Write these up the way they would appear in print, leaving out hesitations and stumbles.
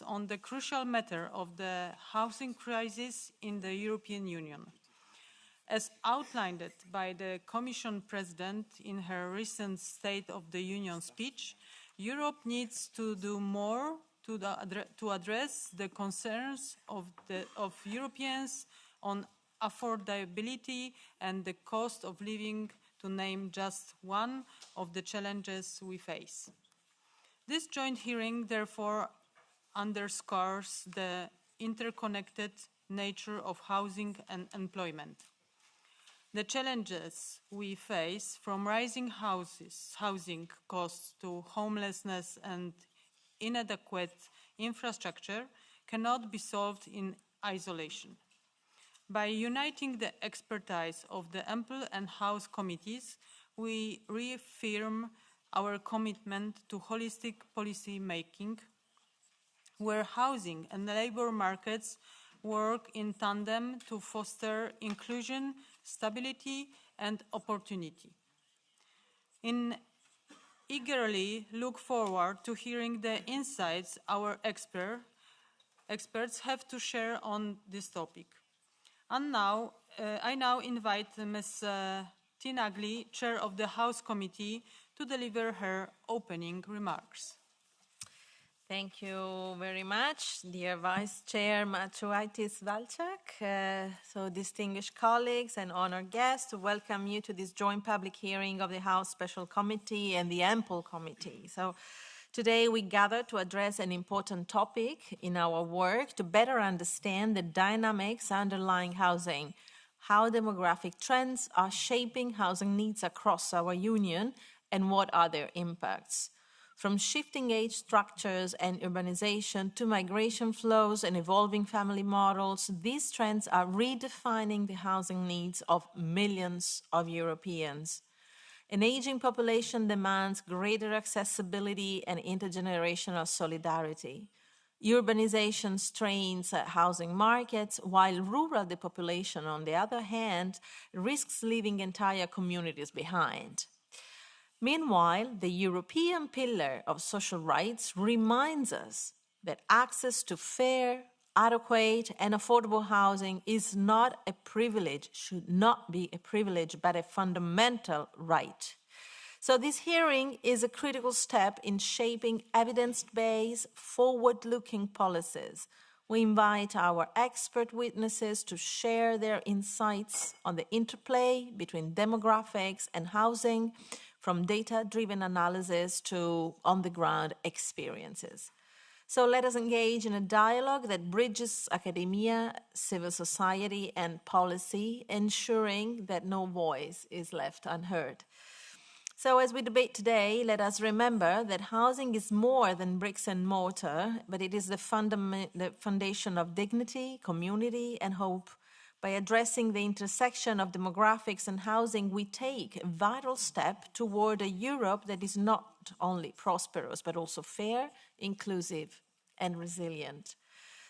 on the crucial matter of the housing crisis in the European Union. As outlined by the Commission President in her recent State of the Union speech, Europe needs to do more to address the concerns of Europeans on affordability and the cost of living, to name just one of the challenges we face. This joint hearing, therefore, underscores the interconnected nature of housing and employment. The challenges we face, from rising housing costs to homelessness and inadequate infrastructure, cannot be solved in isolation. By uniting the expertise of the Ample and House committees, we reaffirm our commitment to holistic policy making, where housing and labor markets work in tandem to foster inclusion, stability, and opportunity. Eagerly look forward to hearing the insights our experts have to share on this topic. And now, I now invite Ms. Tinagli, Chair of the House Committee, to deliver her opening remarks. Thank you very much, dear Vice Chair Matsuaitis-Walczak. So distinguished colleagues and honored guests, welcome you to this joint public hearing of the House Special Committee and the Ample Committee. So today we gather to address an important topic in our work to better understand the dynamics underlying housing, how demographic trends are shaping housing needs across our union, and what are their impacts. From shifting age structures and urbanization to migration flows and evolving family models, these trends are redefining the housing needs of millions of Europeans. An aging population demands greater accessibility and intergenerational solidarity. Urbanization strains housing markets, while rural depopulation, on the other hand, risks leaving entire communities behind. Meanwhile, the European Pillar of Social Rights reminds us that access to fair, adequate, and affordable housing is not a privilege, should not be a privilege, but a fundamental right. So this hearing is a critical step in shaping evidence-based, forward-looking policies. We invite our expert witnesses to share their insights on the interplay between demographics and housing, from data-driven analysis to on-the-ground experiences. So let us engage in a dialogue that bridges academia, civil society, and policy, ensuring that no voice is left unheard. So as we debate today, let us remember that housing is more than bricks and mortar, but it is the foundation of dignity, community, and hope. By addressing the intersection of demographics and housing, we take a vital step toward a Europe that is not only prosperous, but also fair, inclusive, and resilient.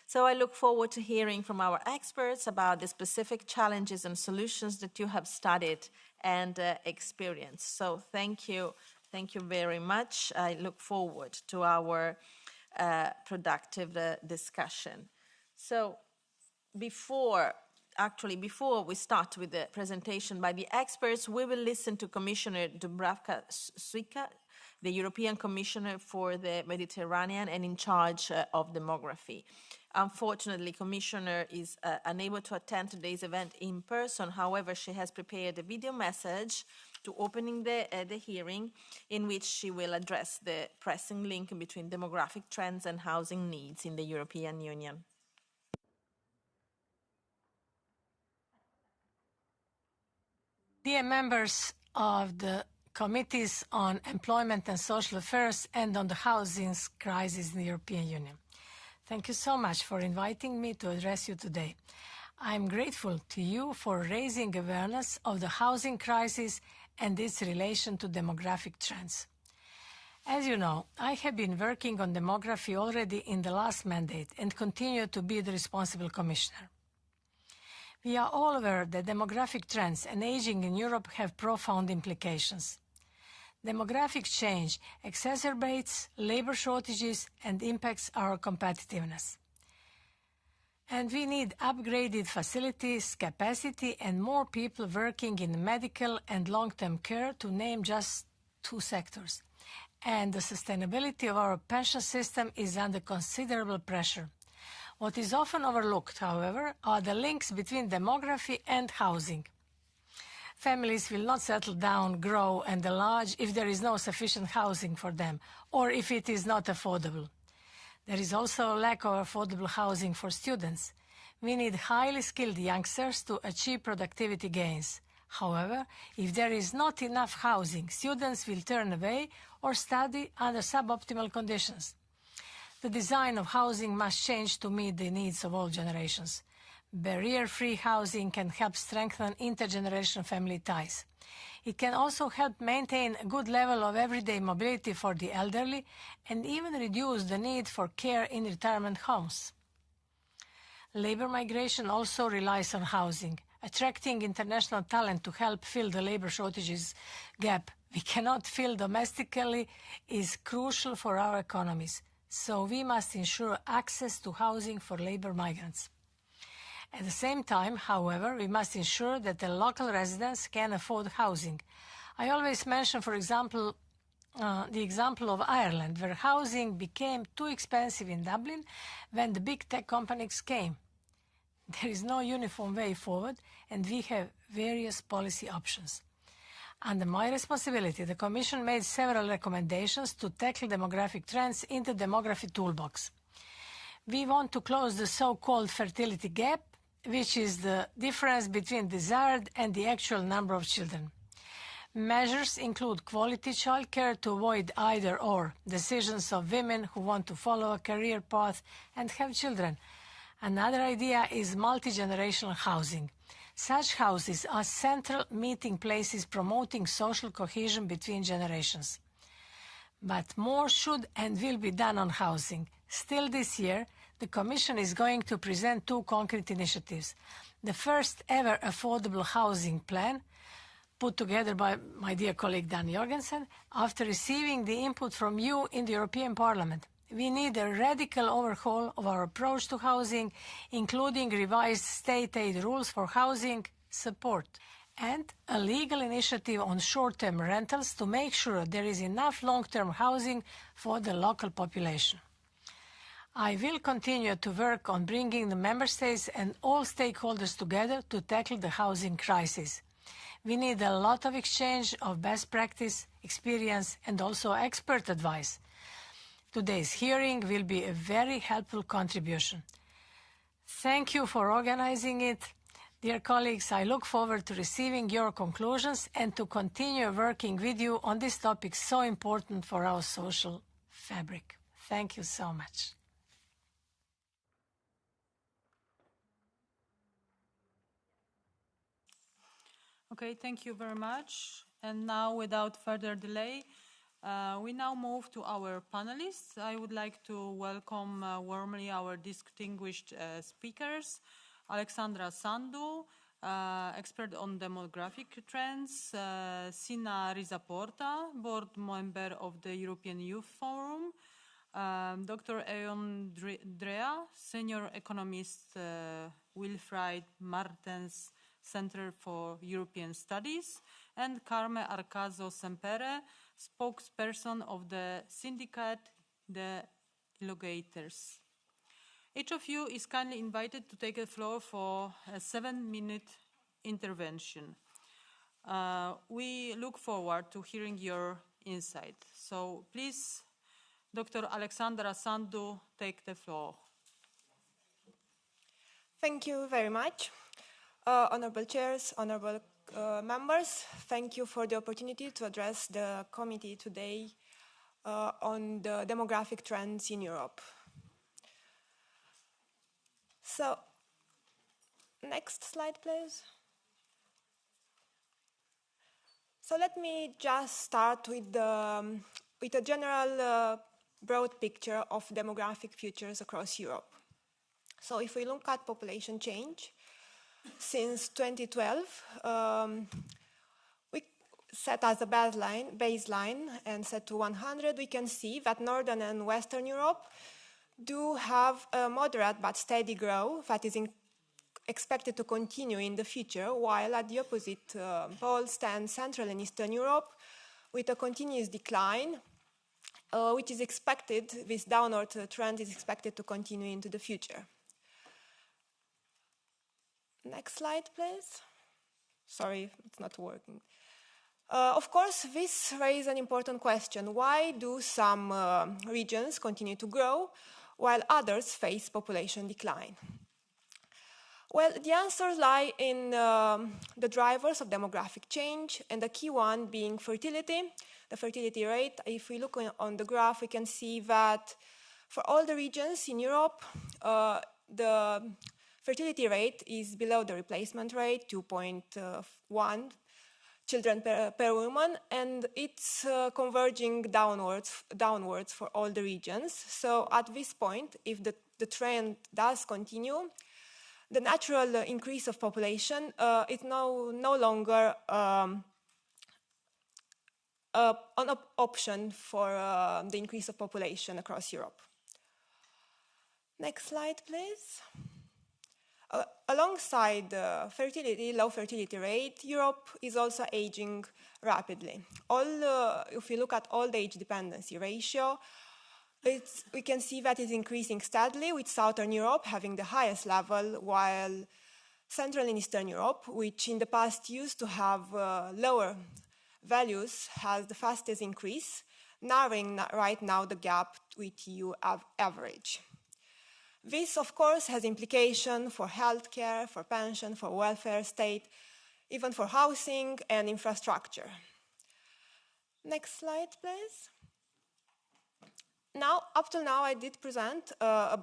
So I look forward to hearing from our experts about the specific challenges and solutions that you have studied and experienced. So thank you very much. I look forward to our productive discussion. So before we start with the presentation by the experts, we will listen to Commissioner Dubravka-Šuica, the European Commissioner for the Mediterranean and in charge of demography. Unfortunately, Commissioner is unable to attend today's event in person. However, she has prepared a video message to opening the hearing, in which she will address the pressing link between demographic trends and housing needs in the European Union. Dear members of the Committees on Employment and Social Affairs and on the housing crisis in the European Union, thank you so much for inviting me to address you today. I am grateful to you for raising awareness of the housing crisis and its relation to demographic trends. As you know, I have been working on demography already in the last mandate and continue to be the responsible commissioner. We are all aware that demographic trends and aging in Europe have profound implications. Demographic change exacerbates labor shortages and impacts our competitiveness. And we need upgraded facilities, capacity, and more people working in medical and long-term care, to name just 2 sectors. And the sustainability of our pension system is under considerable pressure. What is often overlooked, however, are the links between demography and housing. Families will not settle down, grow, and enlarge if there is no sufficient housing for them, or if it is not affordable. There is also a lack of affordable housing for students. We need highly skilled youngsters to achieve productivity gains. However, if there is not enough housing, students will turn away or study under suboptimal conditions. The design of housing must change to meet the needs of all generations. Barrier-free housing can help strengthen intergenerational family ties. It can also help maintain a good level of everyday mobility for the elderly and even reduce the need for care in retirement homes. Labor migration also relies on housing. Attracting international talent to help fill the labor shortages gap we cannot fill domestically is crucial for our economies, so we must ensure access to housing for labor migrants. At the same time, however, we must ensure that the local residents can afford housing. I always mention, for example, the example of Ireland, where housing became too expensive in Dublin when the big tech companies came. There is no uniform way forward, and we have various policy options. Under my responsibility, the Commission made several recommendations to tackle demographic trends in the demography toolbox. We want to close the so-called fertility gap, which is the difference between desired and the actual number of children. Measures include quality childcare to avoid either-or decisions of women who want to follow a career path and have children. Another idea is multi-generational housing. Such houses are central meeting places promoting social cohesion between generations. But more should and will be done on housing. Still this year, the Commission is going to present 2 concrete initiatives. The first ever affordable housing plan, put together by my dear colleague Dan Jorgensen, after receiving the input from you in the European Parliament. We need a radical overhaul of our approach to housing, including revised state aid rules for housing support, and a legal initiative on short-term rentals to make sure there is enough long-term housing for the local population. I will continue to work on bringing the Member States and all stakeholders together to tackle the housing crisis. We need a lot of exchange of best practice, experience, and also expert advice. Today's hearing will be a very helpful contribution. Thank you for organizing it. Dear colleagues, I look forward to receiving your conclusions and to continue working with you on this topic so important for our social fabric. Thank you so much. Okay, thank you very much. And now, without further delay, we now move to our panelists. I would like to welcome warmly our distinguished speakers. Alexandra Sandu, expert on demographic trends. Sina Rizaporta, board member of the European Youth Forum. Dr. Eon Drea, senior economist, Wilfried Martens Center for European Studies, and Carme Arcazo Sempere, spokesperson of the syndicate The Illugators. Each of you is kindly invited to take the floor for a 7-minute intervention. We look forward to hearing your insight. So please, Dr. Alexandra Sandu, take the floor. Thank you very much. Honorable chairs, honorable members, thank you for the opportunity to address the committee today on the demographic trends in Europe. So, next slide, please. So let me just start with a general broad picture of demographic futures across Europe. So if we look at population change, since 2012, set as a baseline and set to 100, we can see that Northern and Western Europe do have a moderate but steady growth that is expected to continue in the future, while at the opposite pole stands Central and Eastern Europe with a continuous decline, which is expected, this downward trend is expected to continue into the future. Next slide, please. Sorry, it's not working. Of course, this raises an important question. Why do some regions continue to grow while others face population decline? Well, the answers lie in the drivers of demographic change, and the key one being fertility, the fertility rate. If we look on the graph, we can see that for all the regions in Europe, the fertility rate is below the replacement rate, 2.1 children per woman, and it's converging downwards for all the regions. So at this point, if the trend does continue, the natural increase of population is no longer an option for the increase of population across Europe. Next slide, please. Alongside low fertility rate, Europe is also aging rapidly. If we look at old age dependency ratio, we can see that it's increasing steadily, with Southern Europe having the highest level, while Central and Eastern Europe, which in the past used to have lower values, has the fastest increase, narrowing right now the gap with EU average. This, of course, has implications for healthcare, for pension, for welfare state, even for housing and infrastructure. Next slide, please. Now, up till now, I did present a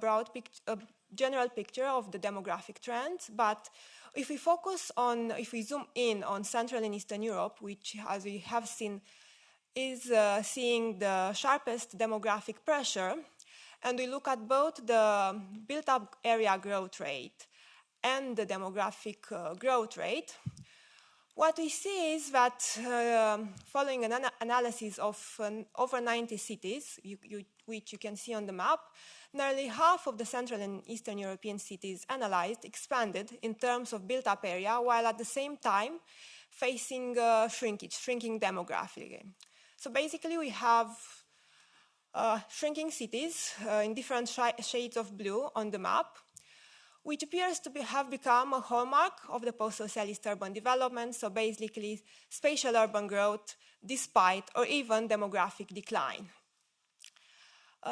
general picture of the demographic trends, but if we zoom in on Central and Eastern Europe, which, as we have seen, is seeing the sharpest demographic pressure, and we look at both the built-up area growth rate and the demographic growth rate, what we see is that following an analysis of over 90 cities, which you can see on the map, nearly half of the Central and Eastern European cities analyzed expanded in terms of built-up area, while at the same time facing shrinking demography. So basically we have shrinking cities in different shades of blue on the map, which appears to have become a hallmark of the post-socialist urban development, so basically spatial urban growth despite or even demographic decline.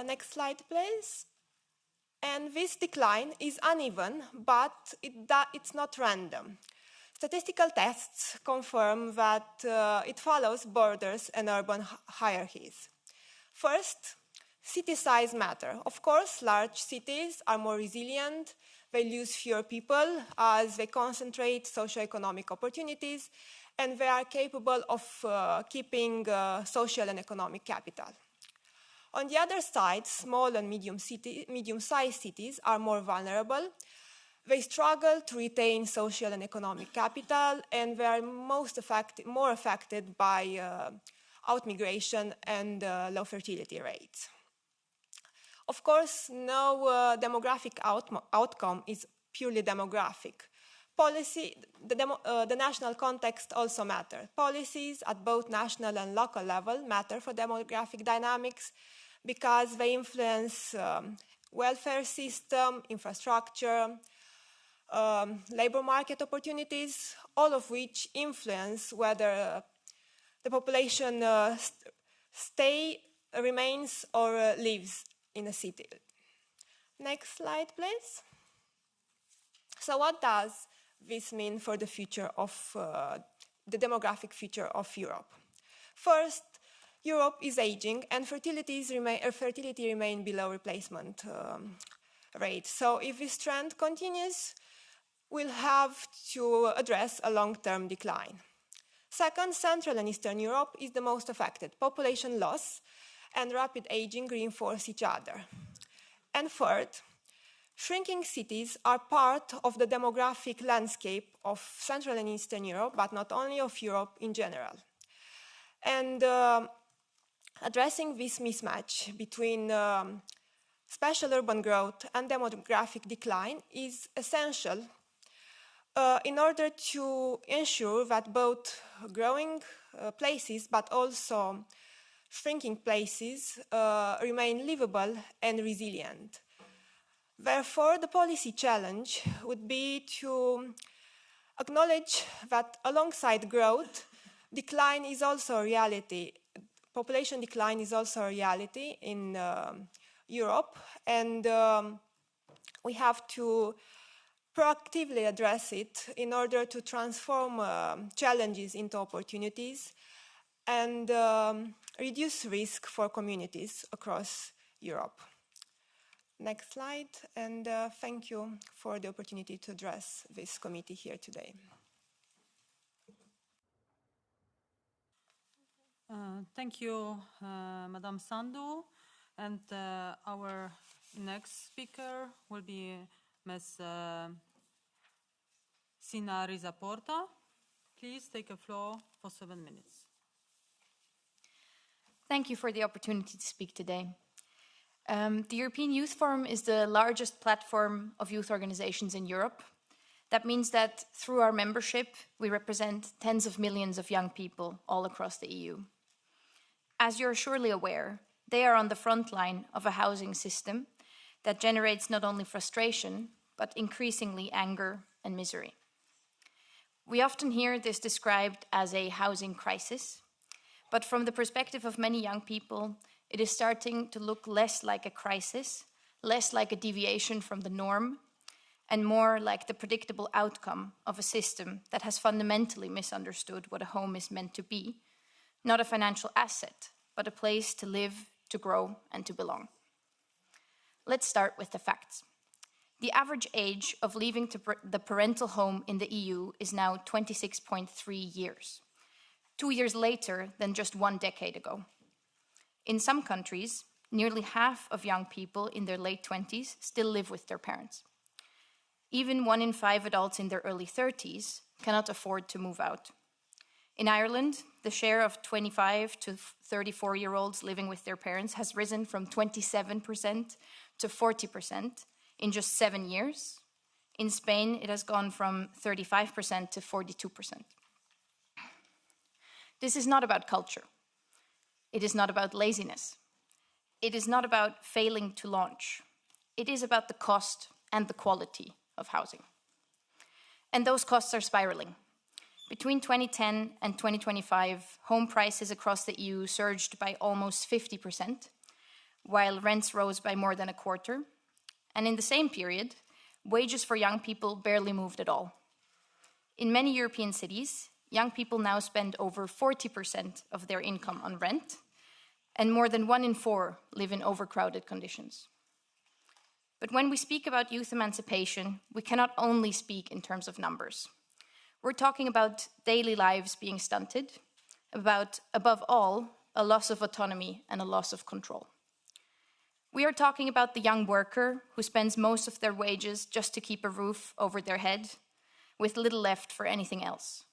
Next slide, please. And this decline is uneven, but it's not random. Statistical tests confirm that it follows borders and urban hierarchies. First, city size matter. Of course, large cities are more resilient. They lose fewer people as they concentrate socioeconomic opportunities, and they are capable of keeping social and economic capital. On the other side, small and medium-sized cities are more vulnerable. They struggle to retain social and economic capital, and they are more affected by outmigration and low fertility rates. Of course, no demographic outcome is purely demographic. The national context also matters. Policies at both national and local level matter for demographic dynamics because they influence welfare system, infrastructure, labor market opportunities, all of which influence whether the population remains or lives in a city. Next slide, please. So what does this mean for the future of the demographic future of Europe? First, Europe is aging and fertility remain below replacement rate. So if this trend continues, we'll have to address a long-term decline. Second, Central and Eastern Europe is the most affected. Population loss and rapid aging reinforce each other. And third, shrinking cities are part of the demographic landscape of Central and Eastern Europe, but not only of Europe in general. And addressing this mismatch between spatial urban growth and demographic decline is essential in order to ensure that both growing places but also shrinking places remain livable and resilient. Therefore, the policy challenge would be to acknowledge that alongside growth, decline is also a reality. Population decline is also a reality in Europe, and we have to proactively address it in order to transform challenges into opportunities and reduce risk for communities across Europe. Next slide, and thank you for the opportunity to address this committee here today. Thank you, Madame Sandu. And our next speaker will be Ms. Sina Rizaporta. Please take the floor for 7 minutes. Thank you for the opportunity to speak today. The European Youth Forum is the largest platform of youth organizations in Europe. That means that through our membership, we represent tens of millions of young people all across the EU. As you're surely aware, they are on the front line of a housing system that generates not only frustration, but increasingly anger and misery. We often hear this described as a housing crisis, but from the perspective of many young people, it is starting to look less like a crisis, less like a deviation from the norm, and more like the predictable outcome of a system that has fundamentally misunderstood what a home is meant to be, not a financial asset, but a place to live, to grow, and to belong. Let's start with the facts. The average age of leaving the parental home in the EU is now 26.3 years, 2 years later than just 1 decade ago. In some countries, nearly half of young people in their late 20s still live with their parents. Even 1 in 5 adults in their early 30s cannot afford to move out. In Ireland, the share of 25 to 34-year-olds living with their parents has risen from 27% to 40% in just 7 years. In Spain, it has gone from 35% to 42%. This is not about culture. It is not about laziness. It is not about failing to launch. It is about the cost and the quality of housing. And those costs are spiraling. Between 2010 and 2025, home prices across the EU surged by almost 50%, while rents rose by more than a quarter. And in the same period, wages for young people barely moved at all. In many European cities, young people now spend over 40% of their income on rent, and more than 1 in 4 live in overcrowded conditions. But when we speak about youth emancipation, we cannot only speak in terms of numbers. We're talking about daily lives being stunted, about, above all, a loss of autonomy and a loss of control. We are talking about the young worker who spends most of their wages just to keep a roof over their head, with little left for anything else.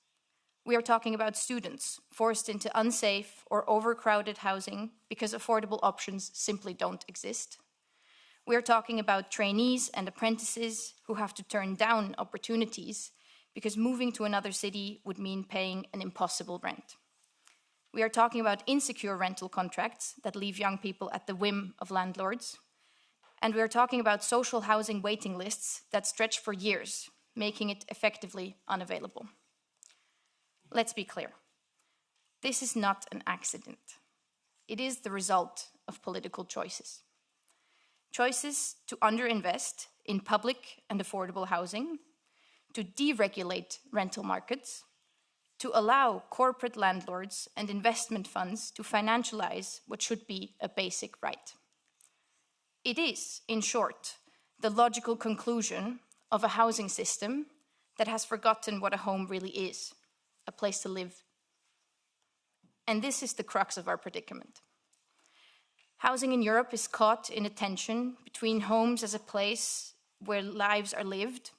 We are talking about students forced into unsafe or overcrowded housing because affordable options simply don't exist. We are talking about trainees and apprentices who have to turn down opportunities because moving to another city would mean paying an impossible rent. We are talking about insecure rental contracts that leave young people at the whim of landlords. And we are talking about social housing waiting lists that stretch for years, making it effectively unavailable. Let's be clear. This is not an accident. It is the result of political choices. Choices to underinvest in public and affordable housing, to deregulate rental markets, to allow corporate landlords and investment funds to financialize what should be a basic right. It is, in short, the logical conclusion of a housing system that has forgotten what a home really is, a place to live. And this is the crux of our predicament. Housing in Europe is caught in a tension between homes as a place where lives are lived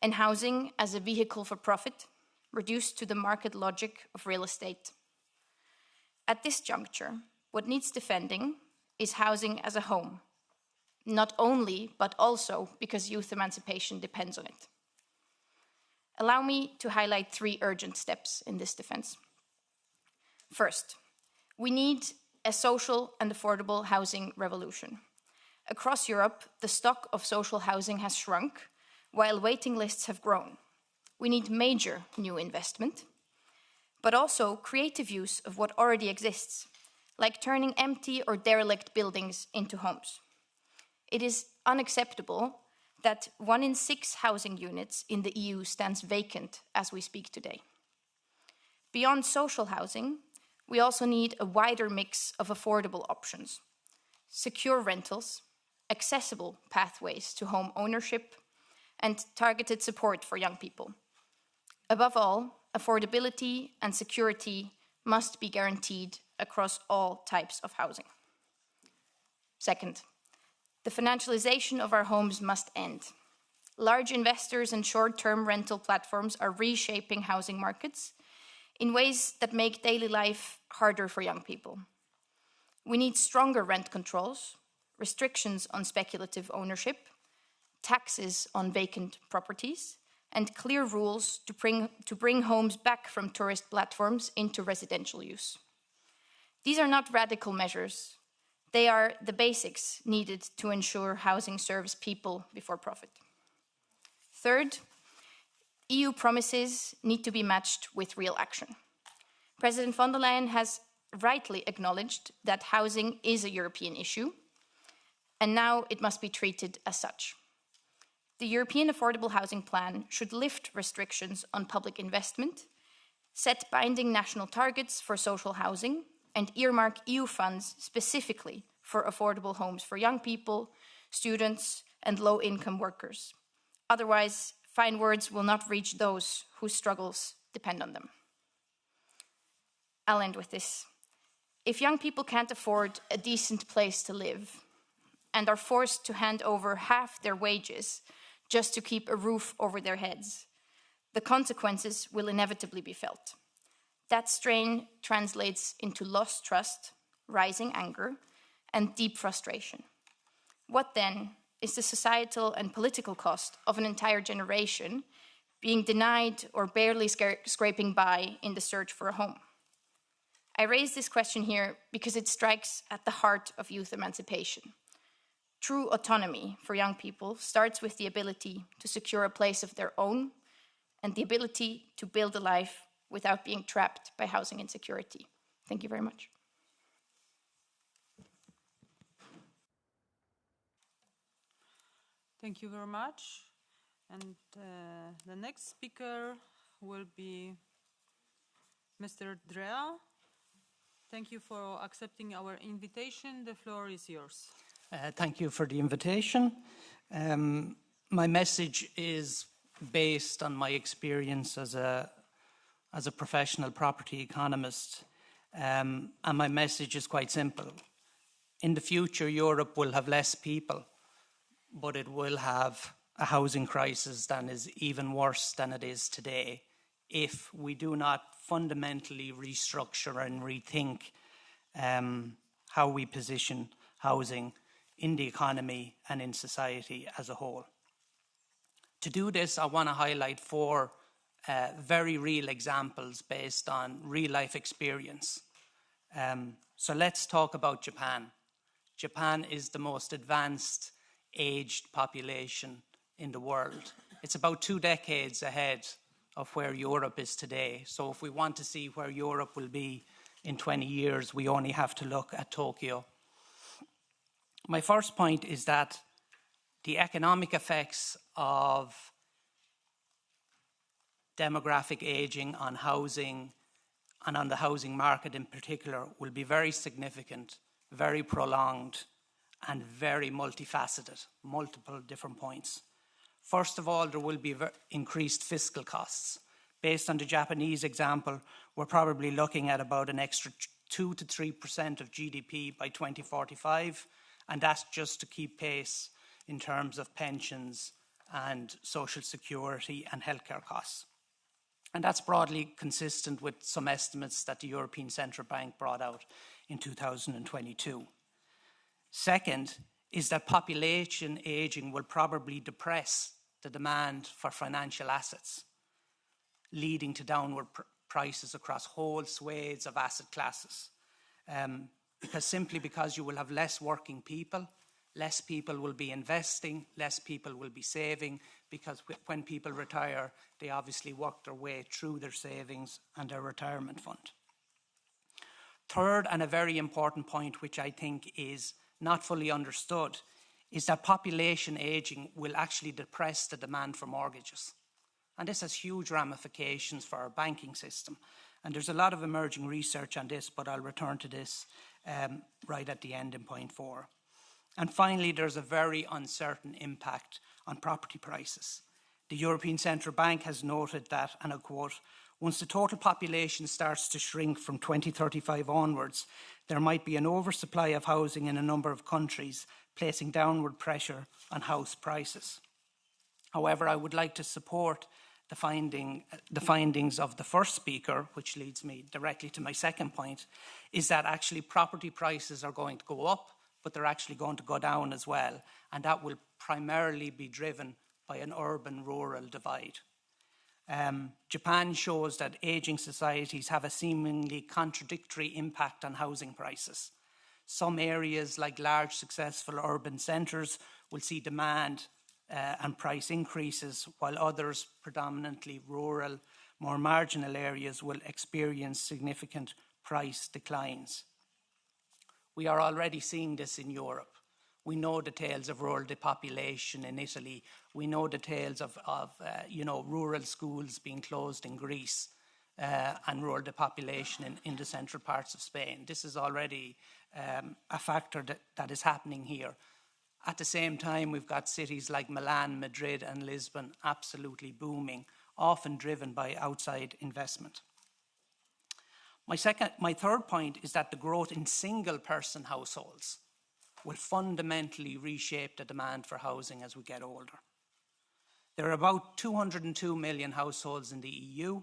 and housing as a vehicle for profit, reduced to the market logic of real estate. At this juncture, what needs defending is housing as a home, not only, but also because youth emancipation depends on it. Allow me to highlight 3 urgent steps in this defense. First, we need a social and affordable housing revolution. Across Europe, the stock of social housing has shrunk, while waiting lists have grown. We need major new investment, but also creative use of what already exists, like turning empty or derelict buildings into homes. It is unacceptable that 1 in 6 housing units in the EU stands vacant as we speak today. Beyond social housing, we also need a wider mix of affordable options, secure rentals, accessible pathways to home ownership, and targeted support for young people. Above all, affordability and security must be guaranteed across all types of housing. Second, the financialization of our homes must end. Large investors and short-term rental platforms are reshaping housing markets in ways that make daily life harder for young people. We need stronger rent controls, restrictions on speculative ownership, taxes on vacant properties, and clear rules to bring homes back from tourist platforms into residential use. These are not radical measures. They are the basics needed to ensure housing serves people before profit. Third, EU promises need to be matched with real action. President von der Leyen has rightly acknowledged that housing is a European issue, and now it must be treated as such. The European Affordable Housing Plan should lift restrictions on public investment, set binding national targets for social housing, and earmark EU funds specifically for affordable homes for young people, students, and low-income workers. Otherwise, fine words will not reach those whose struggles depend on them. I'll end with this. If young people can't afford a decent place to live and are forced to hand over half their wages just to keep a roof over their heads, the consequences will inevitably be felt. That strain translates into lost trust, rising anger, and deep frustration. What then is the societal and political cost of an entire generation being denied or barely scraping by in the search for a home? I raise this question here because it strikes at the heart of youth emancipation. True autonomy for young people starts with the ability to secure a place of their own and the ability to build a life without being trapped by housing insecurity. Thank you very much. Thank you very much. And the next speaker will be Mr. Drea. Thank you for accepting our invitation. The floor is yours. Thank you for the invitation. My message is based on my experience as a professional property economist, and my message is quite simple. In the future, Europe will have less people, but it will have a housing crisis that is even worse than it is today if we do not fundamentally restructure and rethink how we position housing in the economy and in society as a whole. To do this, I want to highlight 4 very real examples based on real-life experience. So let's talk about Japan. Japan is the most advanced aged population in the world. It's about 2 decades ahead of where Europe is today. So if we want to see where Europe will be in 20 years, we only have to look at Tokyo. My first point is that the economic effects of demographic aging on housing and on the housing market in particular will be very significant, very prolonged, and very multifaceted, multiple different points. First of all, there will be increased fiscal costs. Based on the Japanese example, we're probably looking at about an extra 2 to 3% of GDP by 2045, and that's just to keep pace in terms of pensions and social security and healthcare costs. And that's broadly consistent with some estimates that the European Central Bank brought out in 2022. Second is that population ageing will probably depress the demand for financial assets, leading to downward prices across whole swathes of asset classes. Because you will have less working people, less people will be investing, less people will be saving, because when people retire, they obviously work their way through their savings and their retirement fund. Third, and a very important point, which I think is not fully understood, is that population ageing will actually depress the demand for mortgages. And this has huge ramifications for our banking system. And there's a lot of emerging research on this, but I'll return to this right at the end in point 4. And finally, there's a very uncertain impact on property prices. The European Central Bank has noted that, and I quote, once the total population starts to shrink from 2035 onwards, there might be an oversupply of housing in a number of countries, placing downward pressure on house prices. However, I would like to support the findings of the first speaker, which leads me directly to my second point, is that actually property prices are going to go up, but they're actually going to go down as well. And that will primarily be driven by an urban-rural divide. Japan shows that ageing societies have a seemingly contradictory impact on housing prices. Some areas, like large successful urban centres, will see demand and price increases, while others, predominantly rural, more marginal areas, will experience significant price declines. We are already seeing this in Europe. We know the tales of rural depopulation in Italy. We know the tales of rural schools being closed in Greece and rural depopulation in the central parts of Spain. This is already a factor that is happening here. At the same time, we've got cities like Milan, Madrid, and Lisbon absolutely booming, often driven by outside investment. My third point is that the growth in single-person households will fundamentally reshape the demand for housing as we get older. There are about 202 million households in the EU.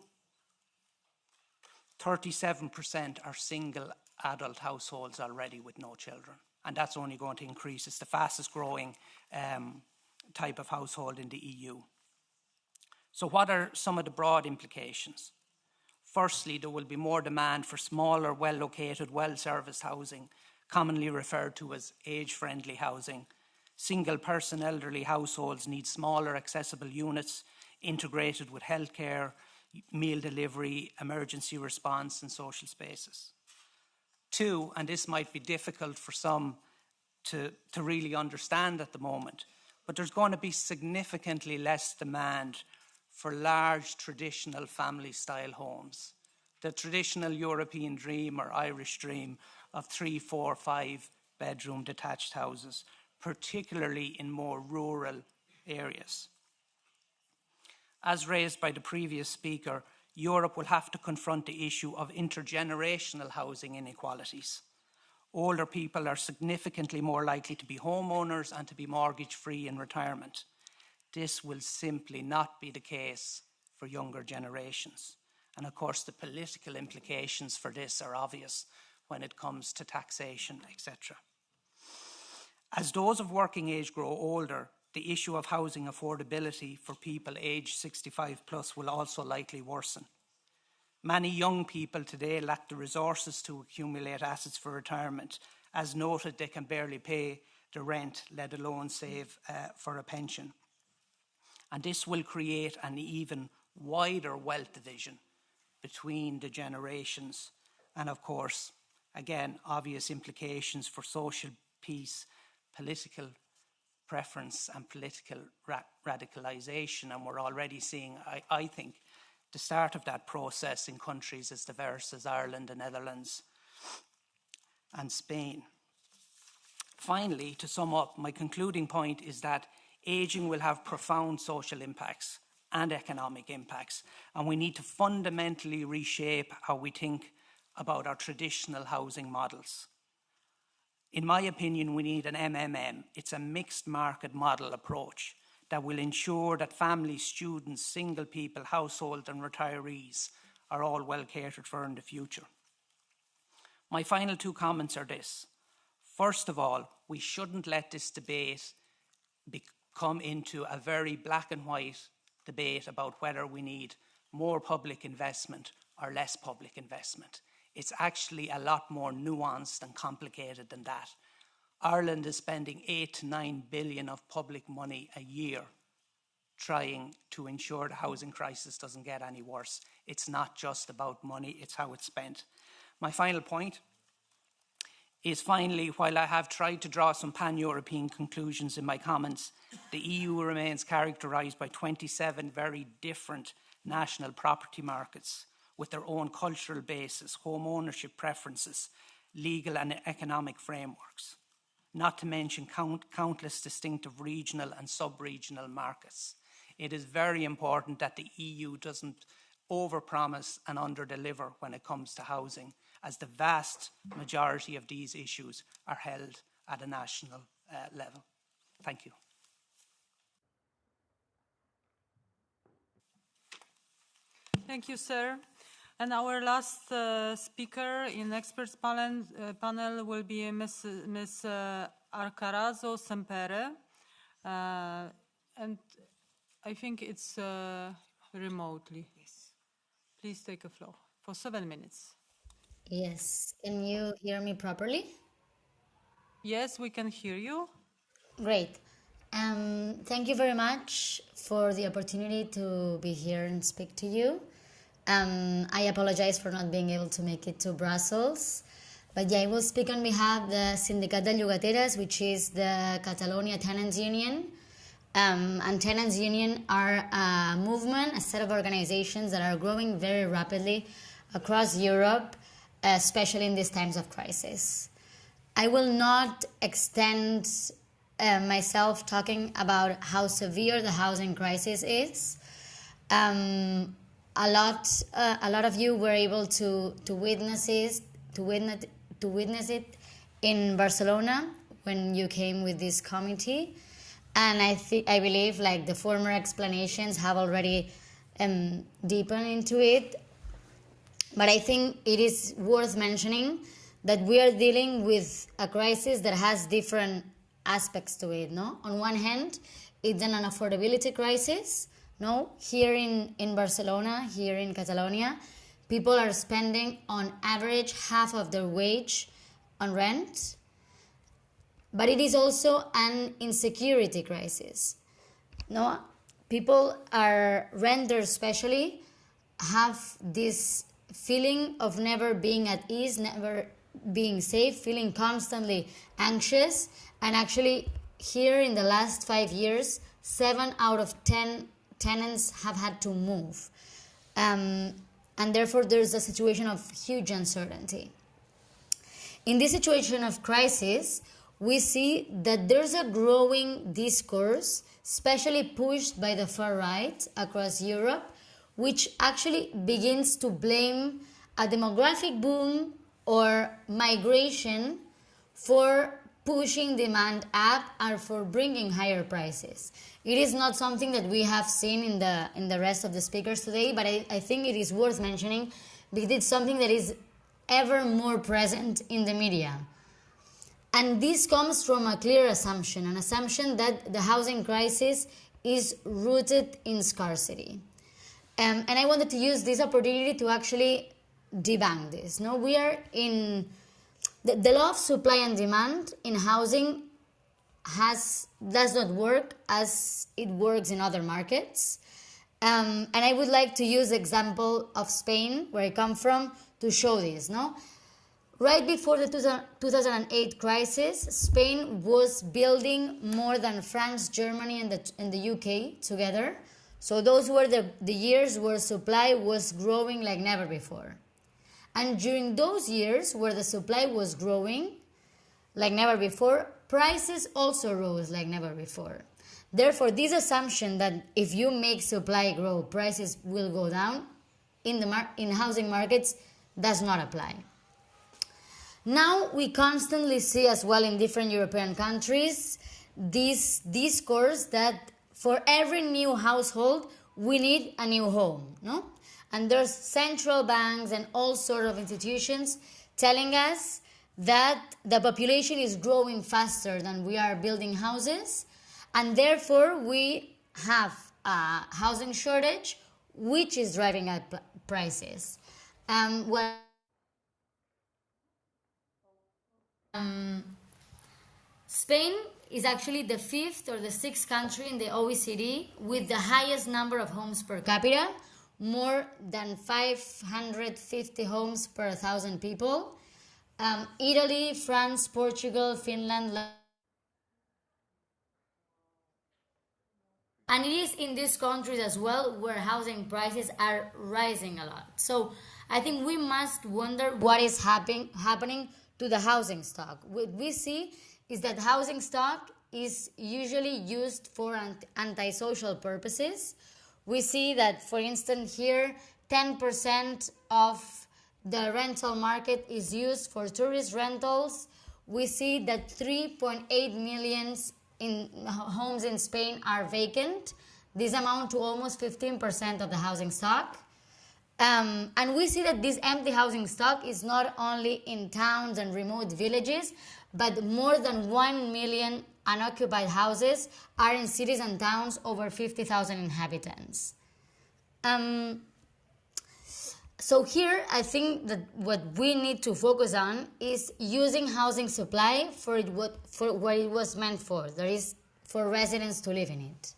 37% are single adult households already with no children. And that's only going to increase. It's the fastest growing type of household in the EU. So what are some of the broad implications? Firstly, there will be more demand for smaller, well-located, well-serviced housing, commonly referred to as age-friendly housing. Single-person elderly households need smaller, accessible units integrated with healthcare, meal delivery, emergency response, and social spaces. 2, and this might be difficult for some to really understand at the moment, but there's going to be significantly less demand for large traditional family-style homes. The traditional European dream or Irish dream of 3, 4, 5 bedroom detached houses, particularly in more rural areas. As raised by the previous speaker, Europe will have to confront the issue of intergenerational housing inequalities. Older people are significantly more likely to be homeowners and to be mortgage-free in retirement. This will simply not be the case for younger generations. And of course, the political implications for this are obvious when it comes to taxation, etc. As those of working age grow older, the issue of housing affordability for people aged 65 plus will also likely worsen. Many young people today lack the resources to accumulate assets for retirement. As noted, they can barely pay the rent, let alone save for a pension. And this will create an even wider wealth division between the generations. And of course, again, obvious implications for social peace, political preference and political radicalisation, and we're already seeing, I think, the start of that process in countries as diverse as Ireland, the Netherlands and Spain. Finally, to sum up, my concluding point is that ageing will have profound social impacts and economic impacts, and we need to fundamentally reshape how we think about our traditional housing models. In my opinion, we need an MMM. It's a mixed market model approach that will ensure that families, students, single people, households and retirees are all well catered for in the future. My final two comments are this. First of all, we shouldn't let this debate come into a very black and white debate about whether we need more public investment or less public investment. It's actually a lot more nuanced and complicated than that. Ireland is spending 8 to 9 billion of public money a year trying to ensure the housing crisis doesn't get any worse. It's not just about money, it's how it's spent. My final point is finally, while I have tried to draw some pan-European conclusions in my comments, the EU remains characterised by 27 very different national property markets with their own cultural basis, home ownership preferences, legal and economic frameworks, not to mention countless distinctive regional and sub-regional markets. It is very important that the EU doesn't overpromise and underdeliver when it comes to housing, as the vast majority of these issues are held at a national level. Thank you. Thank you, sir. And our last speaker in experts panel will be Ms. Arcarazo Sempere. And I think it's remotely. Yes. Please take a floor for 7 minutes. Yes. Can you hear me properly? Yes, we can hear you. Great. Thank you very much for the opportunity to be here and speak to you. I apologize for not being able to make it to Brussels. But yeah, I will speak on behalf of the Sindicat de Llogateres, which is the Catalonia Tenants Union. And Tenants Union are a movement, a set of organizations that are growing very rapidly across Europe, especially in these times of crisis. I will not extend myself talking about how severe the housing crisis is. A lot of you were able to witness it in Barcelona when you came with this committee, and I believe like the former explanations have already deepened into it. But I think it is worth mentioning that we are dealing with a crisis that has different aspects to it. No, on one hand, it's an affordability crisis. No, here in Barcelona, here in Catalonia, people are spending on average half of their wage on rent. But it is also an insecurity crisis. No, people renters especially, have this feeling of never being at ease, never being safe, feeling constantly anxious. And actually, here in the last 5 years, 7 out of 10 tenants have had to move. And therefore, there's a situation of huge uncertainty. In this situation of crisis, we see that there's a growing discourse, especially pushed by the far right across Europe, which actually begins to blame a demographic boom or migration for pushing demand up or for bringing higher prices. It is not something that we have seen in the rest of the speakers today, but I think it is worth mentioning because it's something that is ever more present in the media. And this comes from a clear assumption, an assumption that the housing crisis is rooted in scarcity. And I wanted to use this opportunity to actually debunk this. No, we are in the law of supply and demand in housing does not work as it works in other markets. And I would like to use the example of Spain, where I come from, to show this. No, right before the 2008 crisis, Spain was building more than France, Germany, and the UK together. So those were the years where supply was growing like never before. And during those years where the supply was growing like never before, prices also rose like never before. Therefore, this assumption that if you make supply grow, prices will go down in housing markets does not apply. Now we constantly see as well in different European countries this discourse that for every new household, we need a new home, no? And there's central banks and all sort of institutions telling us that the population is growing faster than we are building houses, and therefore we have a housing shortage, which is driving up prices. Well, Spain is actually the 5th or the 6th country in the OECD with the highest number of homes per capita, more than 550 homes per 1,000 people. Italy, France, Portugal, Finland. And it is in these countries as well where housing prices are rising a lot. So I think we must wonder what is happening to the housing stock. What we see is that housing stock is usually used for antisocial purposes. We see that, for instance, here 10% of the rental market is used for tourist rentals. We see that 3.8 million homes in Spain are vacant. This amount to almost 15% of the housing stock. And we see that this empty housing stock is not only in towns and remote villages, but more than 1 million unoccupied houses are in cities and towns over 50,000 inhabitants. So here, I think that what we need to focus on is using housing supply for what it was meant for. That is, for residents to live in it.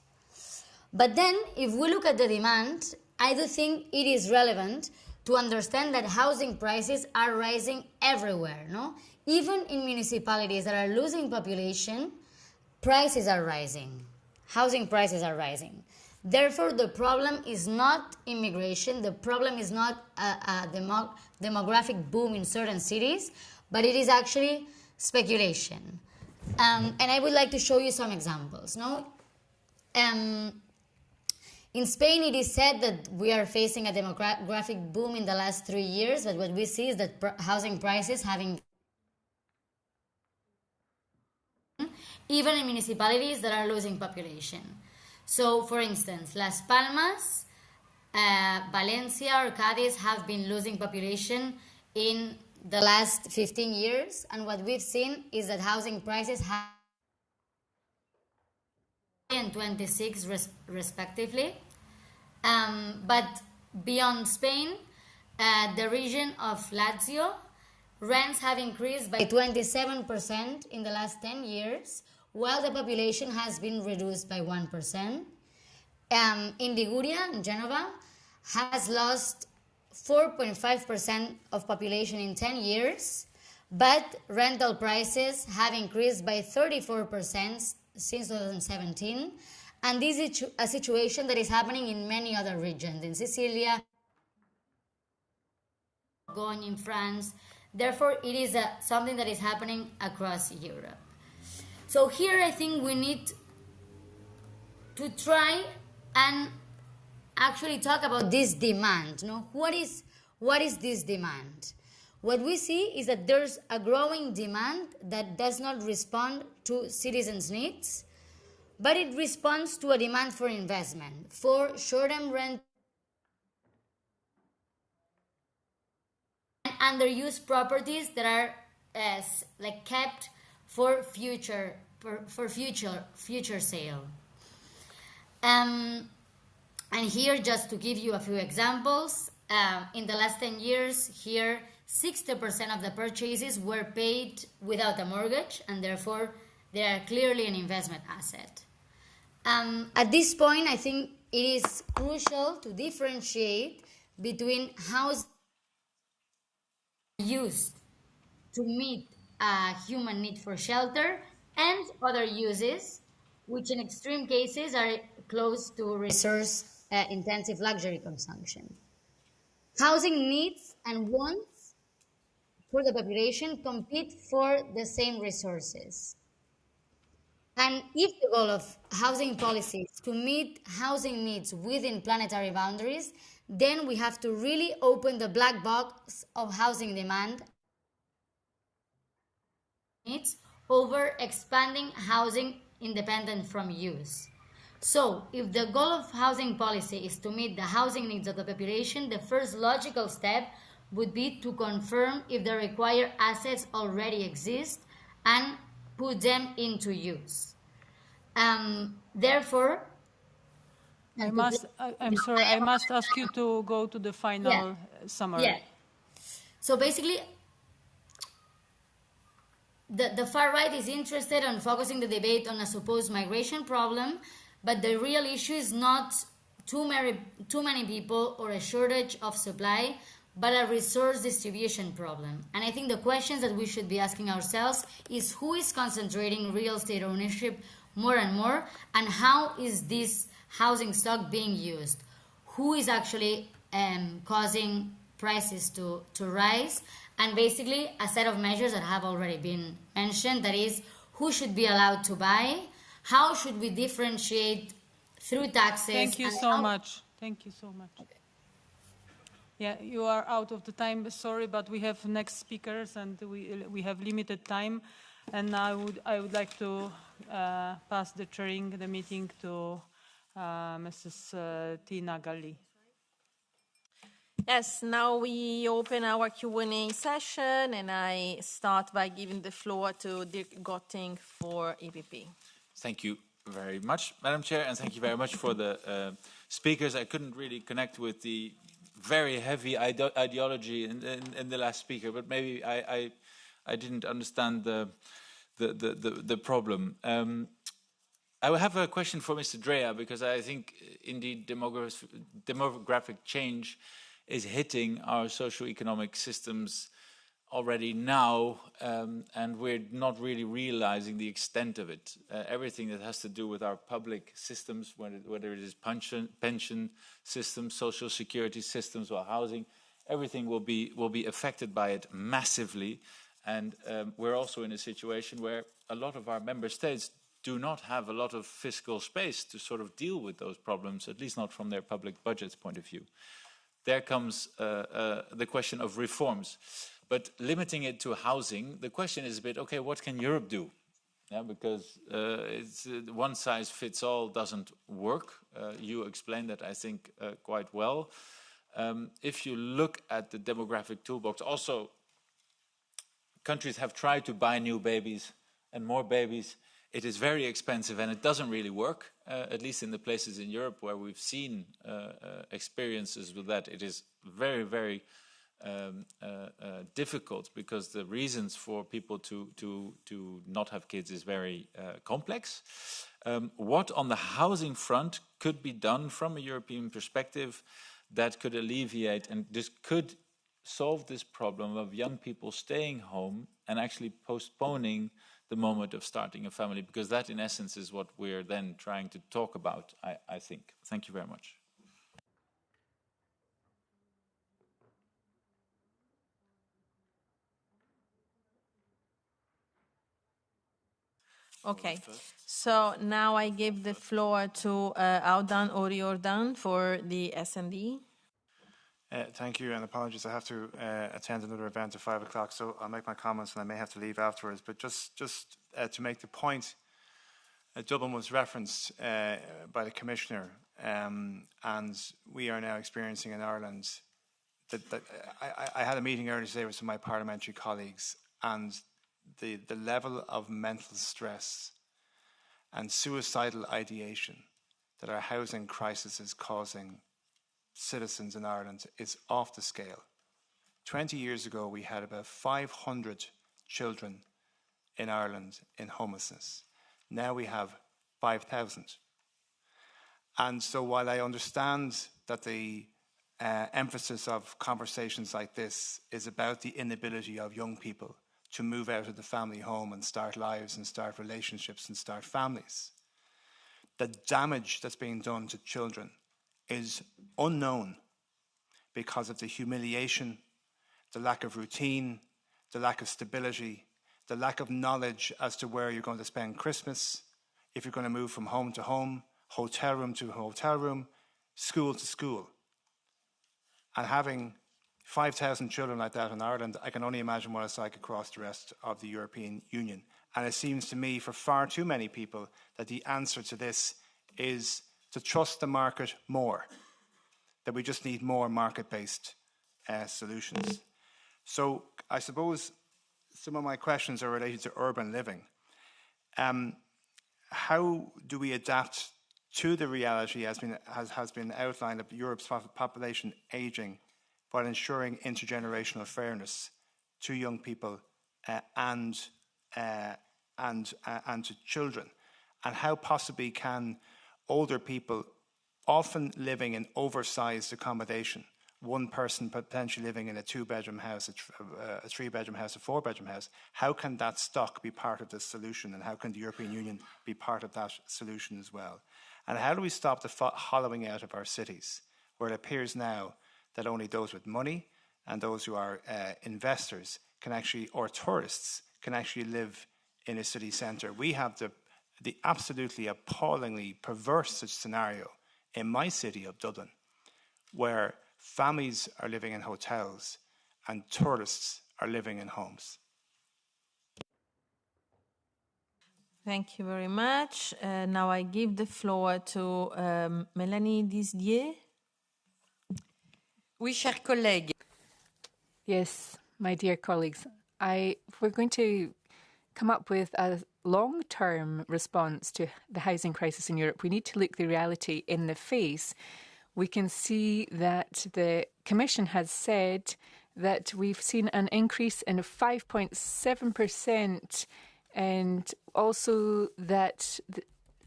But then, if we look at the demand, I do think it is relevant to understand that housing prices are rising everywhere, no? Even in municipalities that are losing population, prices are rising. Housing prices are rising. Therefore, the problem is not immigration, the problem is not a demographic boom in certain cities, but it is actually speculation. And I would like to show you some examples. No? In Spain, it is said that we are facing a demographic boom in the last 3 years, but what we see is that housing prices having even in municipalities that are losing population. So, for instance, Las Palmas, Valencia or Cádiz have been losing population in the last 15 years, and what we've seen is that housing prices have and 26 respectively. But beyond Spain, the region of Lazio, rents have increased by 27% in the last 10 years, while the population has been reduced by 1%. In Liguria, in Genova, has lost 4.5% of population in 10 years, but rental prices have increased by 34% since 2017. And this is a situation that is happening in many other regions, in Sicilia, going in France. Therefore, it is something that is happening across Europe. So here I think we need to try and actually talk about this demand. No? What is this demand? What we see is that there's a growing demand that does not respond to citizens' needs, but it responds to a demand for investment, for short-term rent and underused properties that are kept for future sale. And here, just to give you a few examples, in the last 10 years, here 60% of the purchases were paid without a mortgage, and therefore they are clearly an investment asset. At this point, I think it is crucial to differentiate between housing used to meet a human need for shelter and other uses, which in extreme cases are close to resource-intensive luxury consumption. Housing needs and wants for the population compete for the same resources. And if the goal of housing policy is to meet housing needs within planetary boundaries, then we have to really open the black box of housing demand needs over expanding housing independent from use. So, if the goal of housing policy is to meet the housing needs of the population, the first logical step would be to confirm if the required assets already exist and put them into use. Therefore, I'm sorry, I must ask you to go to the final summary. Yeah. So basically, the far right is interested in focusing the debate on a supposed migration problem, but the real issue is not too many people or a shortage of supply, but a resource distribution problem. And I think the questions that we should be asking ourselves is who is concentrating real estate ownership more and how is this housing stock being used? Who is actually causing prices to rise? And basically a set of measures that have already been mentioned, that is, who should be allowed to buy, how should we differentiate through taxes. Thank you so much. Thank you so much. Okay. Yeah, you are out of the time, sorry, but we have next speakers and we have limited time. And I would like to pass the chairing the meeting to Mrs. Tina Galli. Yes, now we open our Q&A session, and I start by giving the floor to Dirk Gotting for EPP. Thank you very much, Madam Chair, and thank you very much for the speakers. I couldn't really connect with the very heavy ideology in the last speaker, but maybe I didn't understand the problem. I have a question for Mr. Drea, because I think indeed demographic change is hitting our socio-economic systems already now, and we're not really realizing the extent of it. Everything that has to do with our public systems, whether it is pension systems, social security systems, or housing, everything will be affected by it massively. And we're also in a situation where a lot of our member states do not have a lot of fiscal space to sort of deal with those problems, at least not from their public budget's point of view. There comes the question of reforms. But limiting it to housing, the question is a bit, okay, what can Europe do? Yeah, because it's, one size fits all doesn't work. You explained that, I think, quite well. If you look at the demographic toolbox, also countries have tried to buy new babies and more babies. It is very expensive and it doesn't really work, at least in the places in Europe where we've seen experiences with that. It is very, very difficult because the reasons for people to not have kids is very complex. What on the housing front could be done from a European perspective that could alleviate and this could solve this problem of young people staying home and actually postponing the moment of starting a family, because that in essence is what we're then trying to talk about, I think. Thank you very much. Okay, so now I give the floor to Audan Oriordan for the SND. Thank you, and apologies. I have to attend another event at 5 o'clock, so I'll make my comments and I may have to leave afterwards. But just to make the point, Dublin was referenced by the Commissioner, and we are now experiencing in Ireland that I had a meeting earlier today with some of my parliamentary colleagues, and the level of mental stress and suicidal ideation that our housing crisis is causing citizens in Ireland is off the scale. 20 years ago, we had about 500 children in Ireland in homelessness. Now we have 5,000. And so while I understand that the emphasis of conversations like this is about the inability of young people to move out of the family home and start lives and start relationships and start families, the damage that's being done to children is unknown because of the humiliation, the lack of routine, the lack of stability, the lack of knowledge as to where you're going to spend Christmas, if you're going to move from home to home, hotel room to hotel room, school to school. And having 5,000 children like that in Ireland, I can only imagine what it's like across the rest of the European Union. And it seems to me, for far too many people, that the answer to this is to trust the market more, that we just need more market-based solutions. So I suppose some of my questions are related to urban living. How do we adapt to the reality has been outlined of Europe's population ageing while ensuring intergenerational fairness to young people and to children? And how possibly can older people, often living in oversized accommodation, one person potentially living in a 2-bedroom house, a 3-bedroom house, a 4-bedroom house, how can that stock be part of the solution, and how can the European Union be part of that solution as well? And how do we stop the hollowing out of our cities, where it appears now that only those with money and those who are investors can actually, or tourists, can actually live in a city centre? We have the absolutely appallingly perverse scenario in my city of Dublin, where families are living in hotels and tourists are living in homes. Thank you very much. Now I give the floor to Mélanie Disdier. Oui, chers collègues. Yes, my dear colleagues, we're going to come up with a long-term response to the housing crisis in Europe. We need to look the reality in the face. We can see that the Commission has said that we've seen an increase in 5.7%, and also that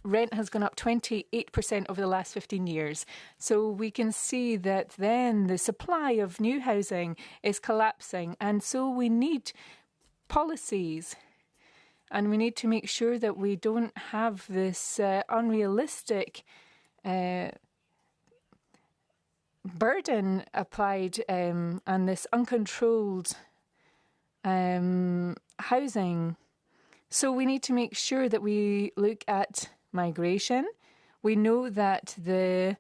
rent has gone up 28% over the last 15 years. So we can see that then the supply of new housing is collapsing, and so we need policies. And we need to make sure that we don't have this unrealistic burden applied and this uncontrolled housing. So we need to make sure that we look at migration. We know that the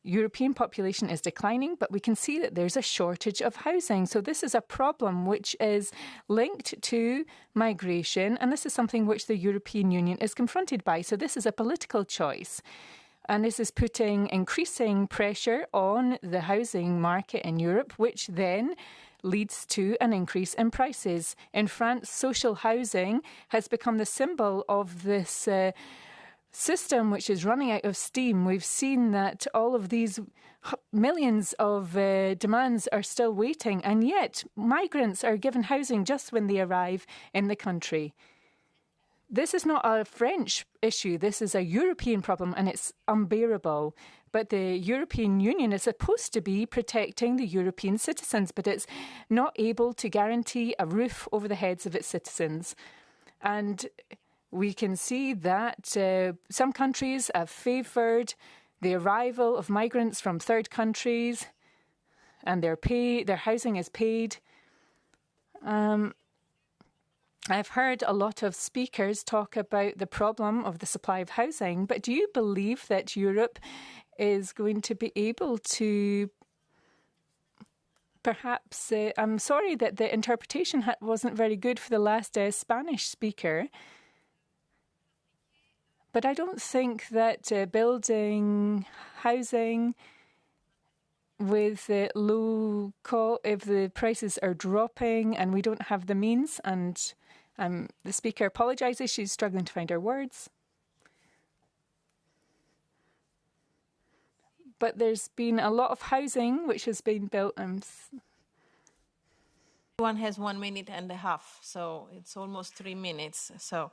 European population is declining, but we can see that there's a shortage of housing. So this is a problem which is linked to migration, and this is something which the European Union is confronted by. So this is a political choice. And this is putting increasing pressure on the housing market in Europe, which then leads to an increase in prices. In France, social housing has become the symbol of this system which is running out of steam. We've seen that all of these millions of demands are still waiting, and yet migrants are given housing just when they arrive in the country. This is not a French issue. This is a European problem, and it's unbearable. But the European Union is supposed to be protecting the European citizens, but it's not able to guarantee a roof over the heads of its citizens. And we can see that some countries have favoured the arrival of migrants from third countries, and their housing is paid. I've heard a lot of speakers talk about the problem of the supply of housing, but do you believe that Europe is going to be able to perhaps... I'm sorry that the interpretation wasn't very good for the last Spanish speaker, but I don't think that building housing with low cost, if the prices are dropping and we don't have the means, and the speaker apologises, she's struggling to find her words. But there's been a lot of housing which has been built. One has 1 minute and a half, so it's almost 3 minutes. So,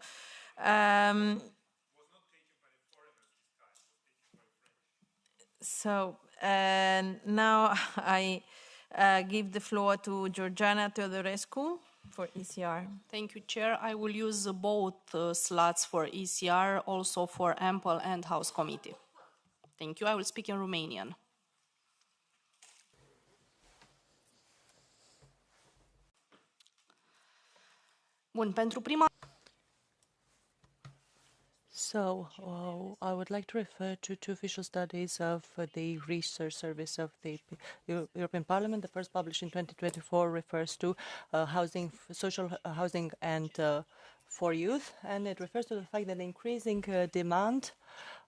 now I give the floor to Georgiana Teodorescu for ECR. Thank you, Chair. I will use both slots for ECR, also for Ample and House Committee. Thank you. I will speak in Romanian. Bun, pentru prima... So, I would like to refer to two official studies of the research service of the European Parliament. The first, published in 2024, refers to housing, social housing and for youth, and it refers to the fact that the increasing demand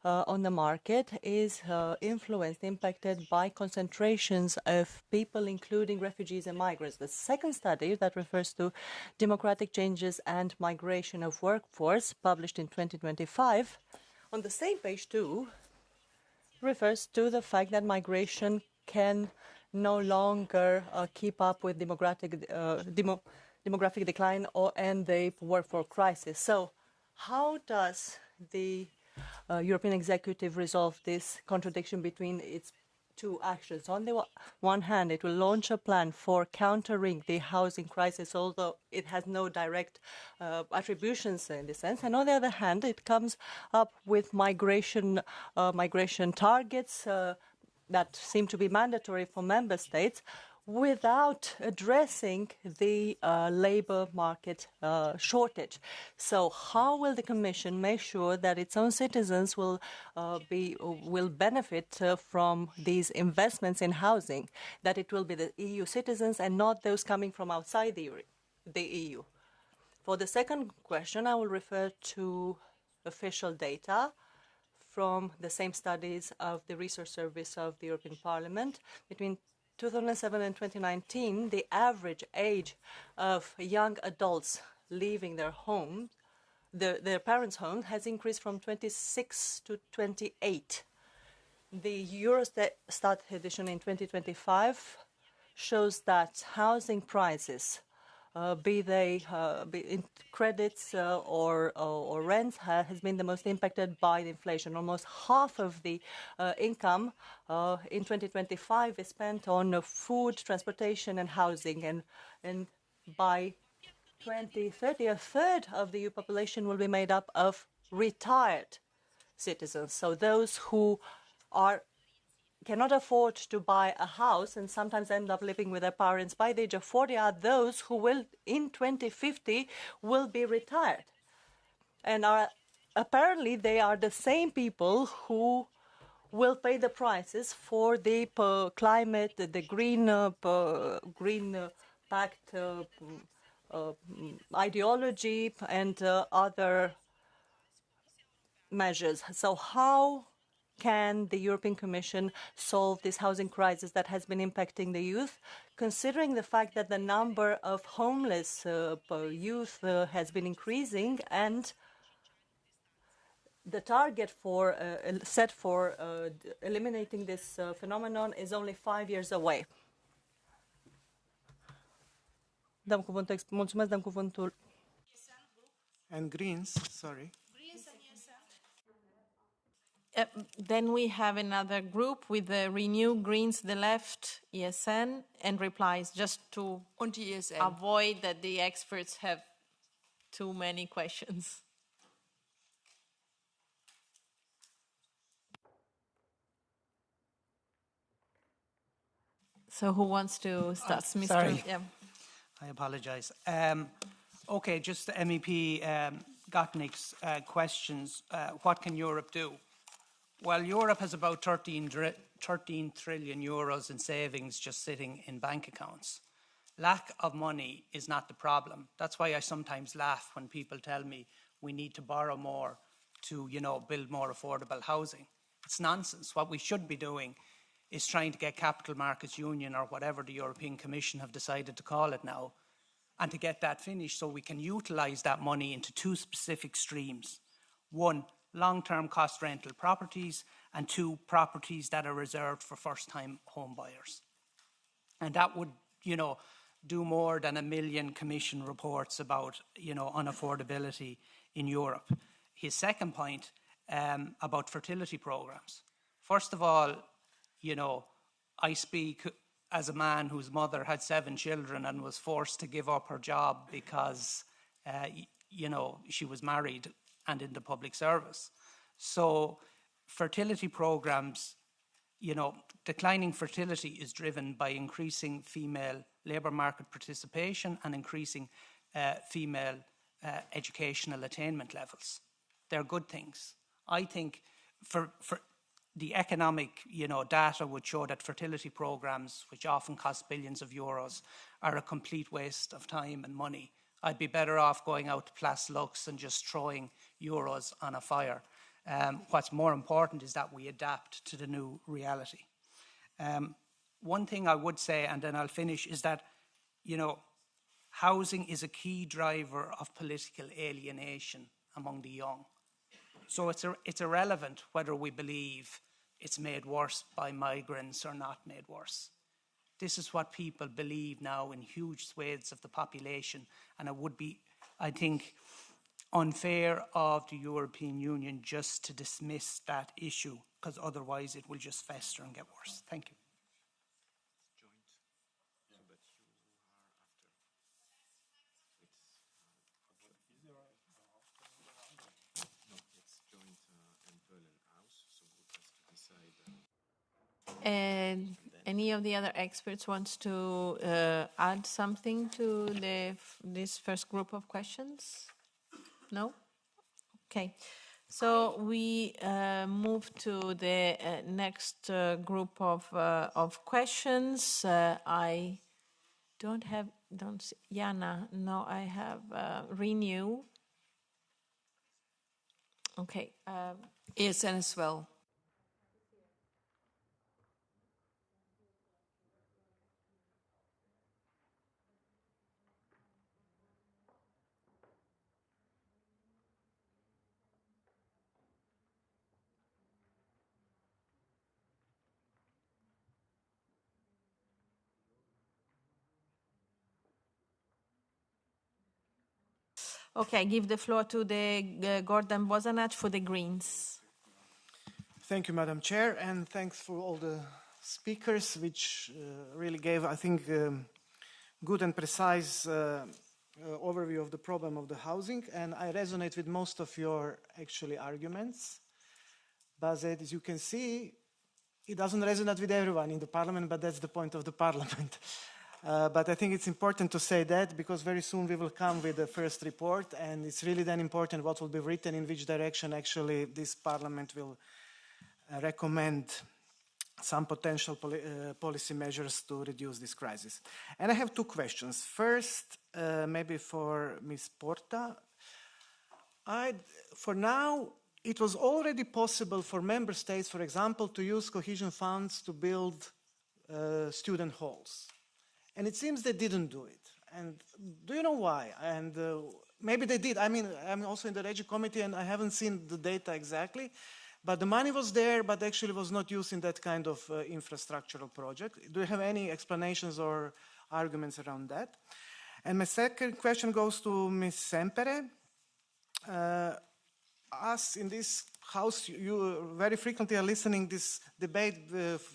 on the market is impacted by concentrations of people, including refugees and migrants. The second study that refers to democratic changes and migration of workforce, published in 2025, on the same page too, refers to the fact that migration can no longer keep up with demographic decline and the workforce crisis. So how does the European executive resolve this contradiction between its two actions? On the one hand, it will launch a plan for countering the housing crisis, although it has no direct attributions in this sense. And on the other hand, it comes up with migration targets that seem to be mandatory for member states, without addressing the labour market shortage. So how will the Commission make sure that its own citizens will benefit from these investments in housing, that it will be the EU citizens and not those coming from outside the EU? For the second question, I will refer to official data from the same studies of the Research Service of the European Parliament. Between 2007 and 2019, the average age of young adults leaving their home, their parents' home, has increased from 26 to 28. The Eurostat edition in 2025 shows that housing prices, be they in credits or rents, has been the most impacted by the inflation. Almost half of the income in 2025 is spent on food, transportation, and housing. And by 2030, a third of the EU population will be made up of retired citizens. So those who cannot afford to buy a house and sometimes end up living with their parents by the age of 40 are those who will, in 2050, will be retired. And apparently they are the same people who will pay the prices for the climate, the Green Pact ideology and other measures. So how can the European Commission solve this housing crisis that has been impacting the youth, considering the fact that the number of homeless youth has been increasing and the target set for eliminating this phenomenon is only 5 years away? Mulțumesc, dăm cuvântul. And Greens, sorry. Then we have another group with the Renew, Greens, the Left, ESN, and replies, just to avoid that the experts have too many questions. So who wants to start? Mr. Sorry. Yeah. I apologise. Okay, just the MEP Gottnick's questions. What can Europe do? Well, Europe has about 13 trillion euros in savings just sitting in bank accounts. Lack of money is not the problem. That's why I sometimes laugh when people tell me we need to borrow more to, build more affordable housing. It's nonsense. What we should be doing is trying to get Capital Markets Union, or whatever the European Commission have decided to call it now, and to get that finished so we can utilise that money into two specific streams. One, long-term cost rental properties, and two, properties that are reserved for first-time home buyers. And that would, do more than 1 million Commission reports about, unaffordability in Europe. His second point about fertility programmes. First of all, I speak as a man whose mother had 7 children and was forced to give up her job because, she was married and in the public service. So fertility programs, declining fertility is driven by increasing female labour market participation and increasing female educational attainment levels. They're good things. I think for the economic, data would show that fertility programs, which often cost billions of euros, are a complete waste of time and money. I'd be better off going out to Place Lux and just throwing euros on a fire. What's more important is that we adapt to the new reality. One thing I would say, and then I'll finish, is that, you know, housing is a key driver of political alienation among the young. So it's irrelevant whether we believe it's made worse by migrants or not made worse. This is what people believe now in huge swathes of the population, and it would be, I think, unfair of the European Union just to dismiss that issue, because otherwise it will just fester and get worse. Thank you. And any of the other experts wants to add something to this first group of questions? No? Okay. So we move to the next group of questions. I don't see Jana. No, I have Renew. Okay. ESN as well. Okay, I give the floor to the Gordon Bozanac for the Greens. Thank you, Madam Chair, and thanks for all the speakers, which really gave, I think, good and precise overview of the problem of the housing, and I resonate with most of your actually arguments. But as you can see, it doesn't resonate with everyone in the Parliament, but that's the point of the Parliament. But I think it's important to say that because very soon we will come with the first report, and it's really then important what will be written, in which direction actually this Parliament will recommend some potential policy measures to reduce this crisis. And I have two questions. First, maybe for Ms. Porta. For now, it was already possible for member states, for example, to use cohesion funds to build student halls. And it seems they didn't do it. And do you know why? And maybe they did. I mean, I'm also in the Regi Committee and I haven't seen the data exactly. But the money was there, but actually was not used in that kind of infrastructural project. Do you have any explanations or arguments around that? And my second question goes to Ms. Sempere. Us in this house, you very frequently are listening this debate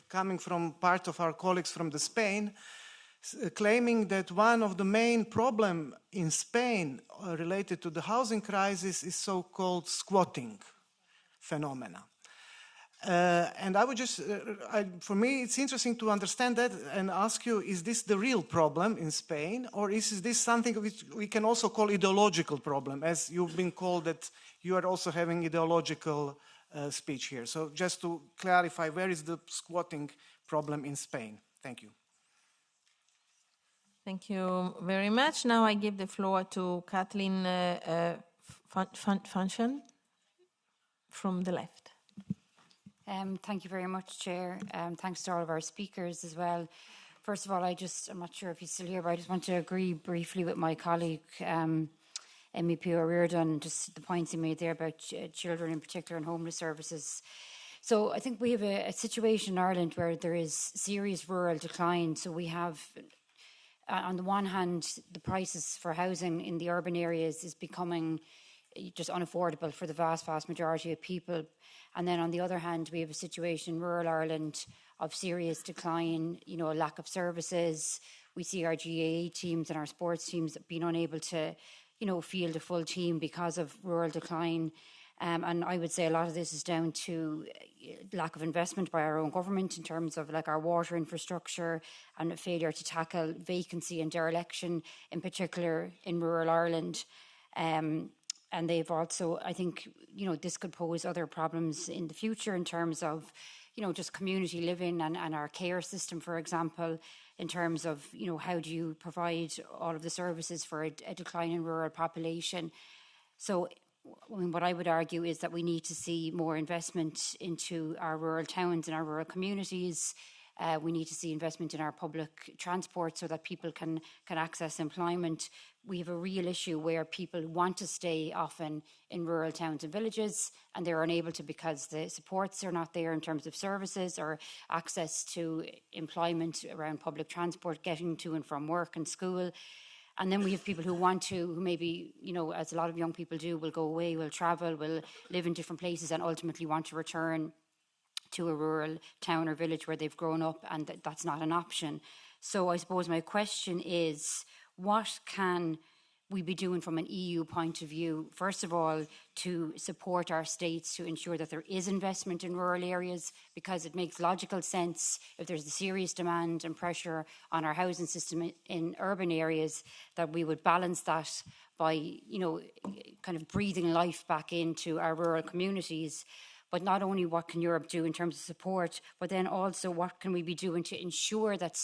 coming from part of our colleagues from Spain, claiming that one of the main problems in Spain related to the housing crisis is so-called squatting phenomena. And I would just, for me, it's interesting to understand that and ask you, is this the real problem in Spain, or is this something which we can also call ideological problem, as you've been called that you are also having ideological speech here. So just to clarify, where is the squatting problem in Spain? Thank you. Thank you very much. Now I give the floor to Kathleen Function from the left. Thank you very much, Chair. Thanks to all of our speakers as well. First of all, I'm not sure if he's still here, but I just want to agree briefly with my colleague, MEP O'Riordan, just the points he made there about children in particular and homeless services. So I think we have a situation in Ireland where there is serious rural decline. So we have, on the one hand, the prices for housing in the urban areas is becoming just unaffordable for the vast majority of people. And then on the other hand, we have a situation in rural Ireland of serious decline, lack of services. We see our GAA teams and our sports teams being unable to, field a full team because of rural decline. And I would say a lot of this is down to lack of investment by our own government in terms of our water infrastructure and a failure to tackle vacancy and dereliction, in particular in rural Ireland. And they've also, I think, this could pose other problems in the future in terms of, just community living and our care system, for example, in terms of, how do you provide all of the services for a declining rural population. So what I would argue is that we need to see more investment into our rural towns and our rural communities. We need to see investment in our public transport so that people can access employment. We have a real issue where people want to stay often in rural towns and villages, and they're unable to because the supports are not there in terms of services or access to employment around public transport, getting to and from work and school. And then we have people who maybe, as a lot of young people do, will go away, will travel, will live in different places and ultimately want to return to a rural town or village where they've grown up, and that's not an option. So I suppose my question is, what can we be doing from an EU point of view, first of all, to support our states to ensure that there is investment in rural areas, because it makes logical sense if there's a serious demand and pressure on our housing system in urban areas, that we would balance that by, kind of breathing life back into our rural communities. But not only what can Europe do in terms of support, but then also what can we be doing to ensure that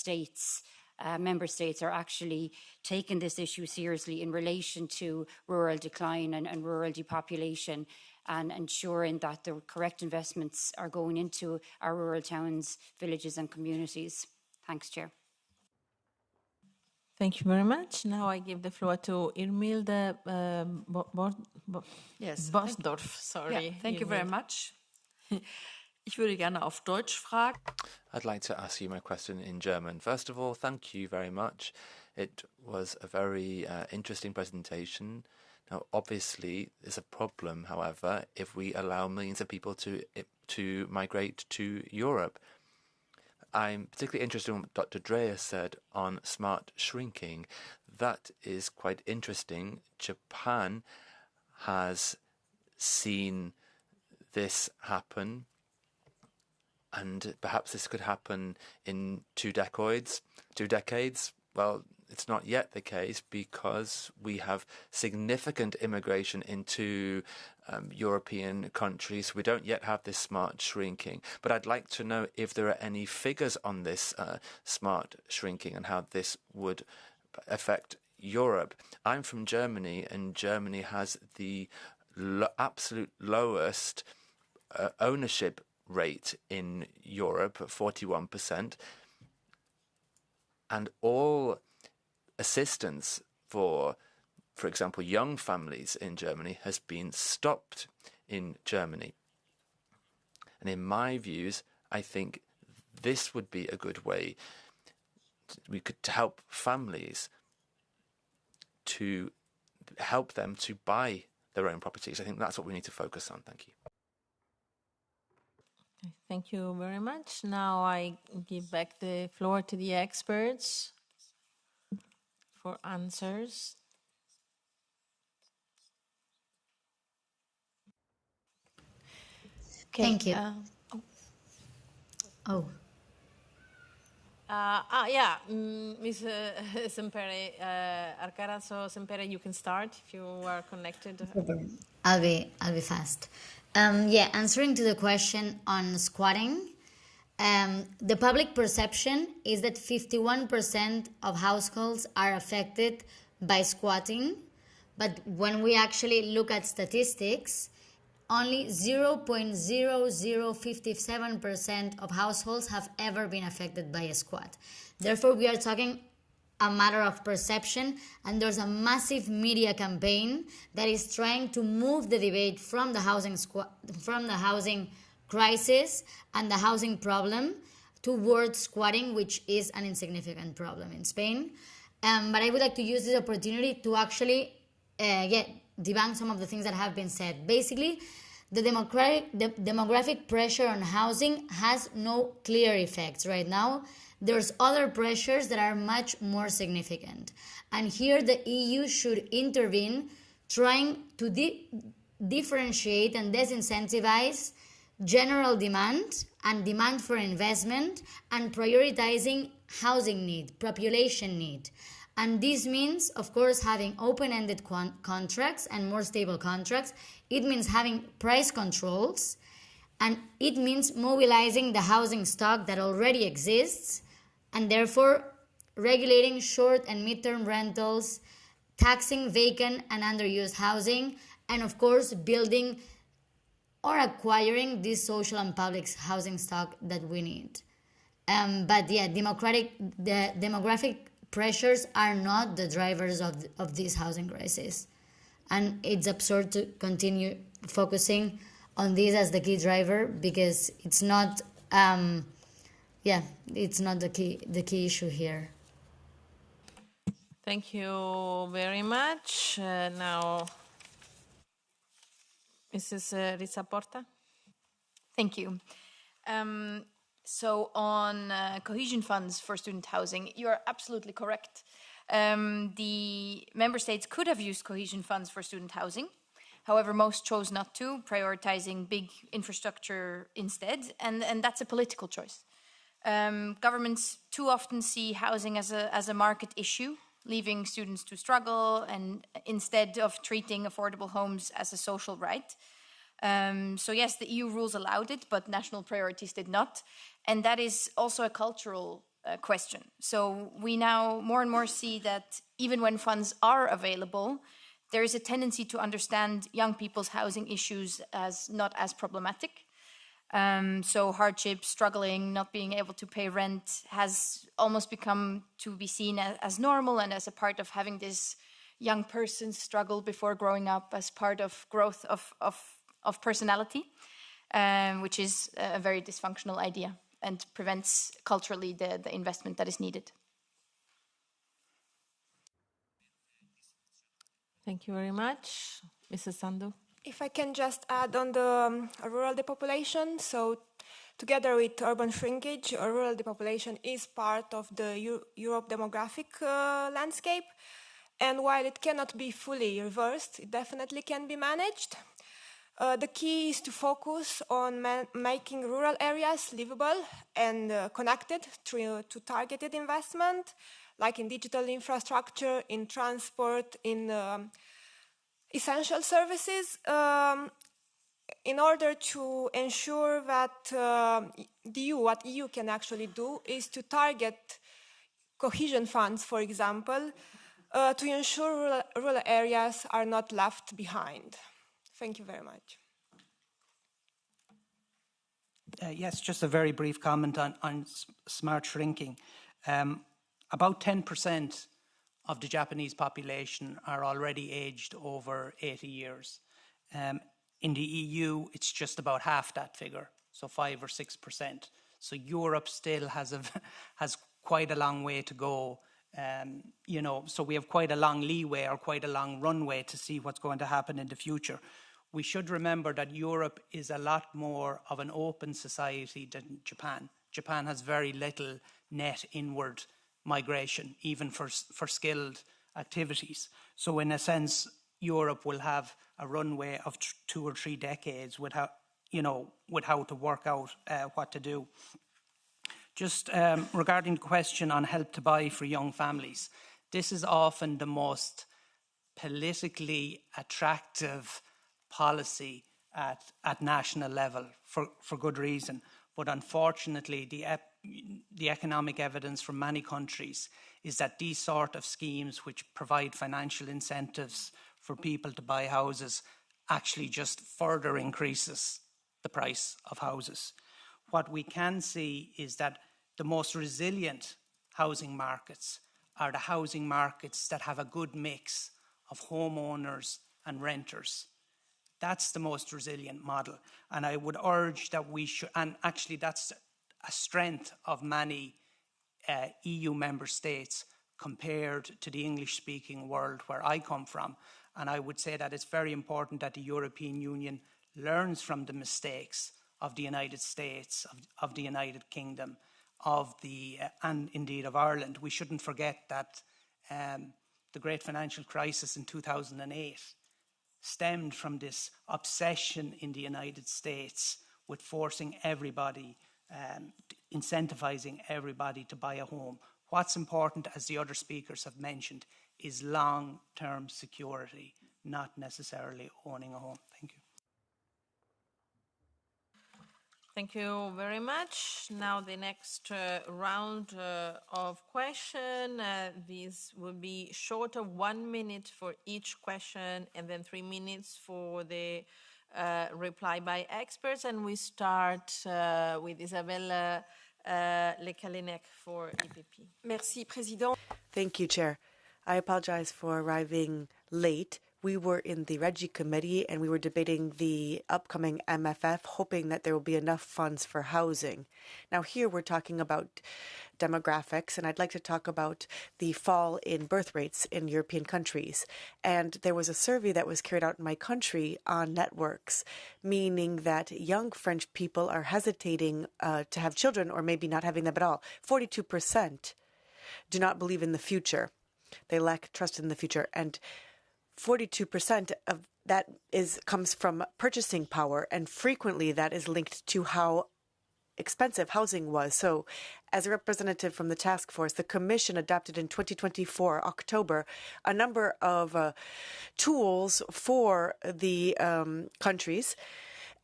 member states are actually taking this issue seriously in relation to rural decline and rural depopulation, and ensuring that the correct investments are going into our rural towns, villages and communities. Thanks, Chair. Thank you very much. Now I give the floor to Irmilde Bosdorf. Sorry. Yeah, thank you very much. Ich würde gerne auf Deutsch fragen. I'd like to ask you my question in German. First of all, thank you very much. It was a very interesting presentation. Now, obviously, there's a problem, however, if we allow millions of people to migrate to Europe. I'm particularly interested in what Dr. Dreyer said on smart shrinking. That is quite interesting. Japan has seen this happen, and perhaps this could happen in 2 decades. Well, it's not yet the case because we have significant immigration into European countries. We don't yet have this smart shrinking. But I'd like to know if there are any figures on this smart shrinking and how this would affect Europe. I'm from Germany, and Germany has the absolute lowest ownership rate in Europe, 41%, and all assistance for example, young families in Germany has been stopped in Germany. And in my views, I think this would be a good way we could help families to help them to buy their own properties. I think that's what we need to focus on. Thank you. Thank you very much. Now I give back the floor to the experts for answers. Okay. Thank you. Ms. Sempere, Arcarazo Sempere, you can start if you are connected. I'll be fast. Answering to the question on squatting, the public perception is that 51% of households are affected by squatting, but when we actually look at statistics, only 0.0057% of households have ever been affected by a squat. Therefore, we are talking a matter of perception, and there's a massive media campaign that is trying to move the debate from the housing crisis and the housing problem towards squatting, which is an insignificant problem in Spain. But I would like to use this opportunity to actually debunk some of the things that have been said. Basically, the demographic pressure on housing has no clear effects right now. There's other pressures that are much more significant. And here the EU should intervene, trying to differentiate and disincentivize general demand and demand for investment, and prioritizing housing need, population need. And this means, of course, having open-ended contracts and more stable contracts. It means having price controls And it means mobilizing the housing stock that already exists and therefore regulating short and mid-term rentals, taxing vacant and underused housing, and of course building or acquiring this social and public housing stock that we need. But yeah, the demographic pressures are not the drivers of this housing crisis. And it's absurd to continue focusing on this as the key driver because it's not, it's not the key issue here. Thank you very much. Now, Mrs. Risa Porta. Thank you. So on cohesion funds for student housing, you are absolutely correct. The member states could have used cohesion funds for student housing. However, most chose not to, prioritizing big infrastructure instead, and that's a political choice. Governments too often see housing as a market issue, leaving students to struggle, and instead of treating affordable homes as a social right. So yes, the EU rules allowed it, but national priorities did not. And that is also a cultural question. So we now more and more see that even when funds are available, there is a tendency to understand young people's housing issues as not as problematic. So hardship, struggling, not being able to pay rent has almost become to be seen as normal and as a part of having this young person's struggle before growing up, as part of growth of personality, which is a very dysfunctional idea and prevents culturally the investment that is needed. Thank you very much. Mrs. Sandu. If I can just add on the rural depopulation, so together with urban shrinkage, rural depopulation is part of the Europe demographic landscape. And while it cannot be fully reversed, it definitely can be managed. The key is to focus on making rural areas livable and connected to targeted investment, like in digital infrastructure, in transport, in essential services, in order to ensure that what EU can actually do is to target cohesion funds, for example, to ensure rural areas are not left behind. Thank you very much. Yes, just a very brief comment on smart shrinking. About 10% of the Japanese population are already aged over 80 years. In the EU, it's just about half that figure, so 5 or 6%. So Europe still has quite a long way to go. So we have quite a long leeway or quite a long runway to see what's going to happen in the future. We should remember that Europe is a lot more of an open society than Japan. Japan has very little net inward migration, even for skilled activities. So in a sense, Europe will have a runway of 2 or 3 decades with how to work out what to do. Just regarding the question on help to buy for young families, this is often the most politically attractive policy at national level for good reason. But unfortunately, the economic evidence from many countries is that these sort of schemes which provide financial incentives for people to buy houses actually just further increases the price of houses. What we can see is that the most resilient housing markets are the housing markets that have a good mix of homeowners and renters. That's the most resilient model. And I would urge that we should, and actually that's a strength of many EU member states compared to the English-speaking world where I come from. And I would say that it's very important that the European Union learns from the mistakes of the United States, of the United Kingdom, and indeed of Ireland. We shouldn't forget that the great financial crisis in 2008 stemmed from this obsession in the United States with forcing everybody, incentivizing everybody to buy a home. What's important, as the other speakers have mentioned, is long-term security, not necessarily owning a home. Thank you. Thank you very much. Now the next round of question. These will be shorter, 1 minute for each question and then 3 minutes for the reply by experts. And we start with Isabelle Lecalinek for EPP. Merci, Président. Thank you, Chair. I apologize for arriving late. We were in the Regi Committee and we were debating the upcoming MFF, hoping that there will be enough funds for housing. Now here we're talking about demographics, and I'd like to talk about the fall in birth rates in European countries. And there was a survey that was carried out in my country on networks, meaning that young French people are hesitating to have children or maybe not having them at all. 42% do not believe in the future. They lack trust in the future. And 42% of that comes from purchasing power, and frequently that is linked to how expensive housing was. So, as a representative from the task force, the Commission adopted in 2024, October, a number of tools for the countries.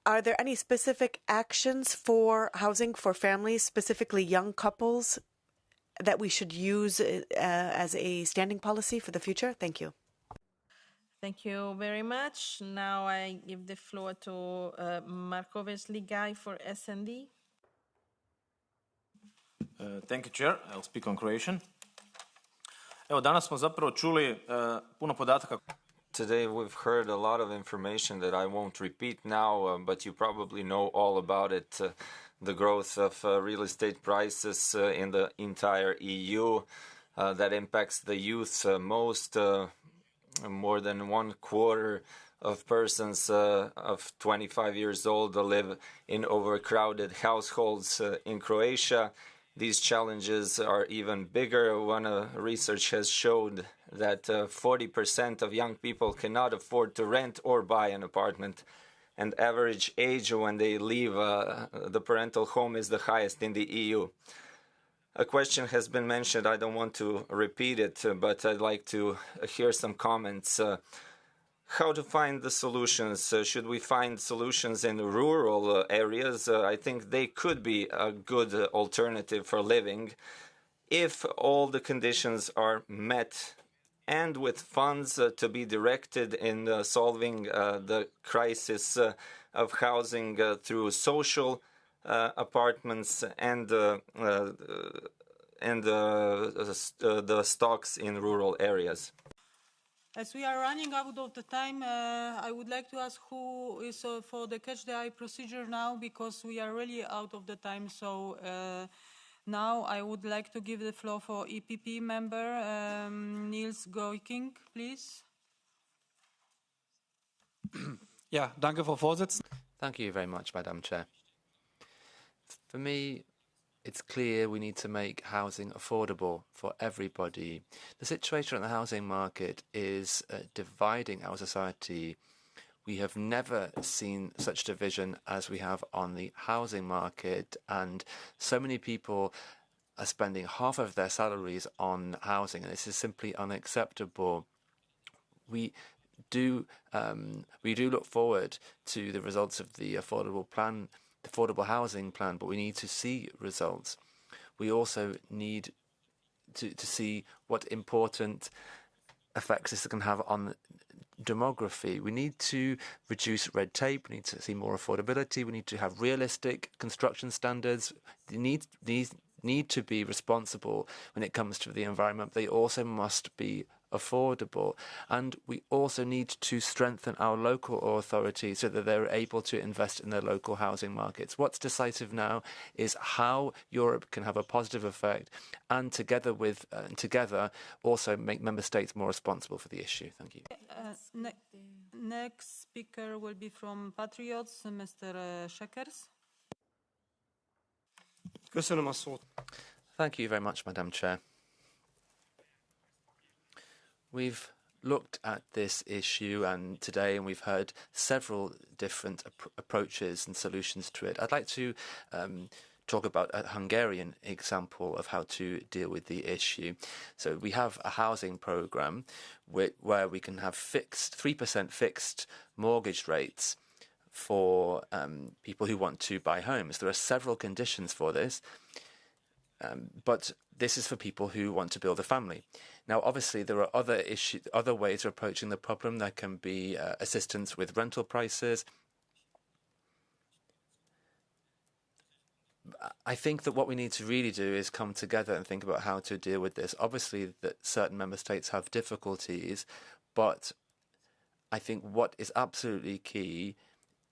Are there any specific actions for housing for families, specifically young couples, that we should use as a standing policy for the future? Thank you. Thank you very much. Now I give the floor to Marko Vesligai for SND. Thank you, Chair. I'll speak on Croatian. Evo, danas smo zapravo čuli puno podataka. Today we've heard a lot of information that I won't repeat now, but you probably know all about it. The growth of real estate prices in the entire EU that impacts the youth most. More than 1/4 of persons of 25 years old live in overcrowded households in Croatia. These challenges are even bigger. One research has showed that 40% of young people cannot afford to rent or buy an apartment, and average age when they leave the parental home is the highest in the EU. A question has been mentioned, I don't want to repeat it, but I'd like to hear some comments. How to find the solutions? Should we find solutions in rural areas? I think they could be a good alternative for living if all the conditions are met and with funds to be directed in solving the crisis of housing through social apartments and the stocks in rural areas. As we are running out of the time, I would like to ask who is for the catch the eye procedure now, because we are really out of the time. So now I would like to give the floor for EPP member Niels Goiking, please. Ja, danke, Frau Vorsitzende. Thank you very much, Madam Chair. For me, it's clear we need to make housing affordable for everybody. The situation in the housing market is dividing our society. We have never seen such division as we have on the housing market, and so many people are spending half of their salaries on housing, and this is simply unacceptable. We do look forward to the results of the affordable housing plan, but we need to see results. We also need to see what important effects this can have on demography. We need to reduce red tape. We need to see more affordability. We need to have realistic construction standards. These need to be responsible when it comes to the environment. They also must be affordable, and we also need to strengthen our local authorities so that they're able to invest in their local housing markets. What's decisive now is how Europe can have a positive effect, and together also make member states more responsible for the issue. Thank you. Next speaker will be from Patriots, Mr. Shekers. Thank you very much, Madam Chair. We've looked at this issue today, and we've heard several different approaches and solutions to it. I'd like to talk about a Hungarian example of how to deal with the issue. So we have a housing program where we can have 3% fixed mortgage rates for people who want to buy homes. There are several conditions for this, but this is for people who want to build a family. Now, obviously, there are other ways of approaching the problem. There can be assistance with rental prices. I think that what we need to really do is come together and think about how to deal with this. Obviously, that certain member states have difficulties, but I think what is absolutely key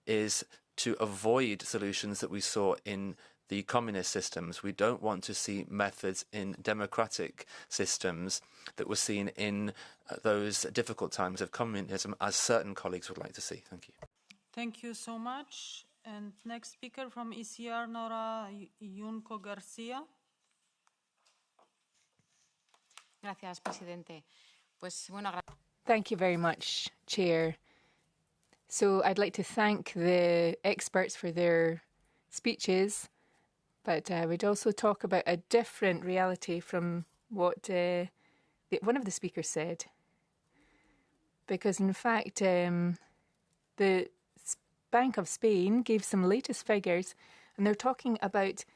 is to avoid solutions that we saw in the communist systems. We don't want to see methods in democratic systems that were seen in those difficult times of communism, as certain colleagues would like to see. Thank you. Thank you so much. And next speaker from ECR, Nora Junco Garcia. Gracias, presidente. Pues, bueno, Thank you very much, Chair. So I'd like to thank the experts for their speeches, but we'd also talk about a different reality from what one of the speakers said. Because in fact, the Bank of Spain gave some latest figures, and they're talking about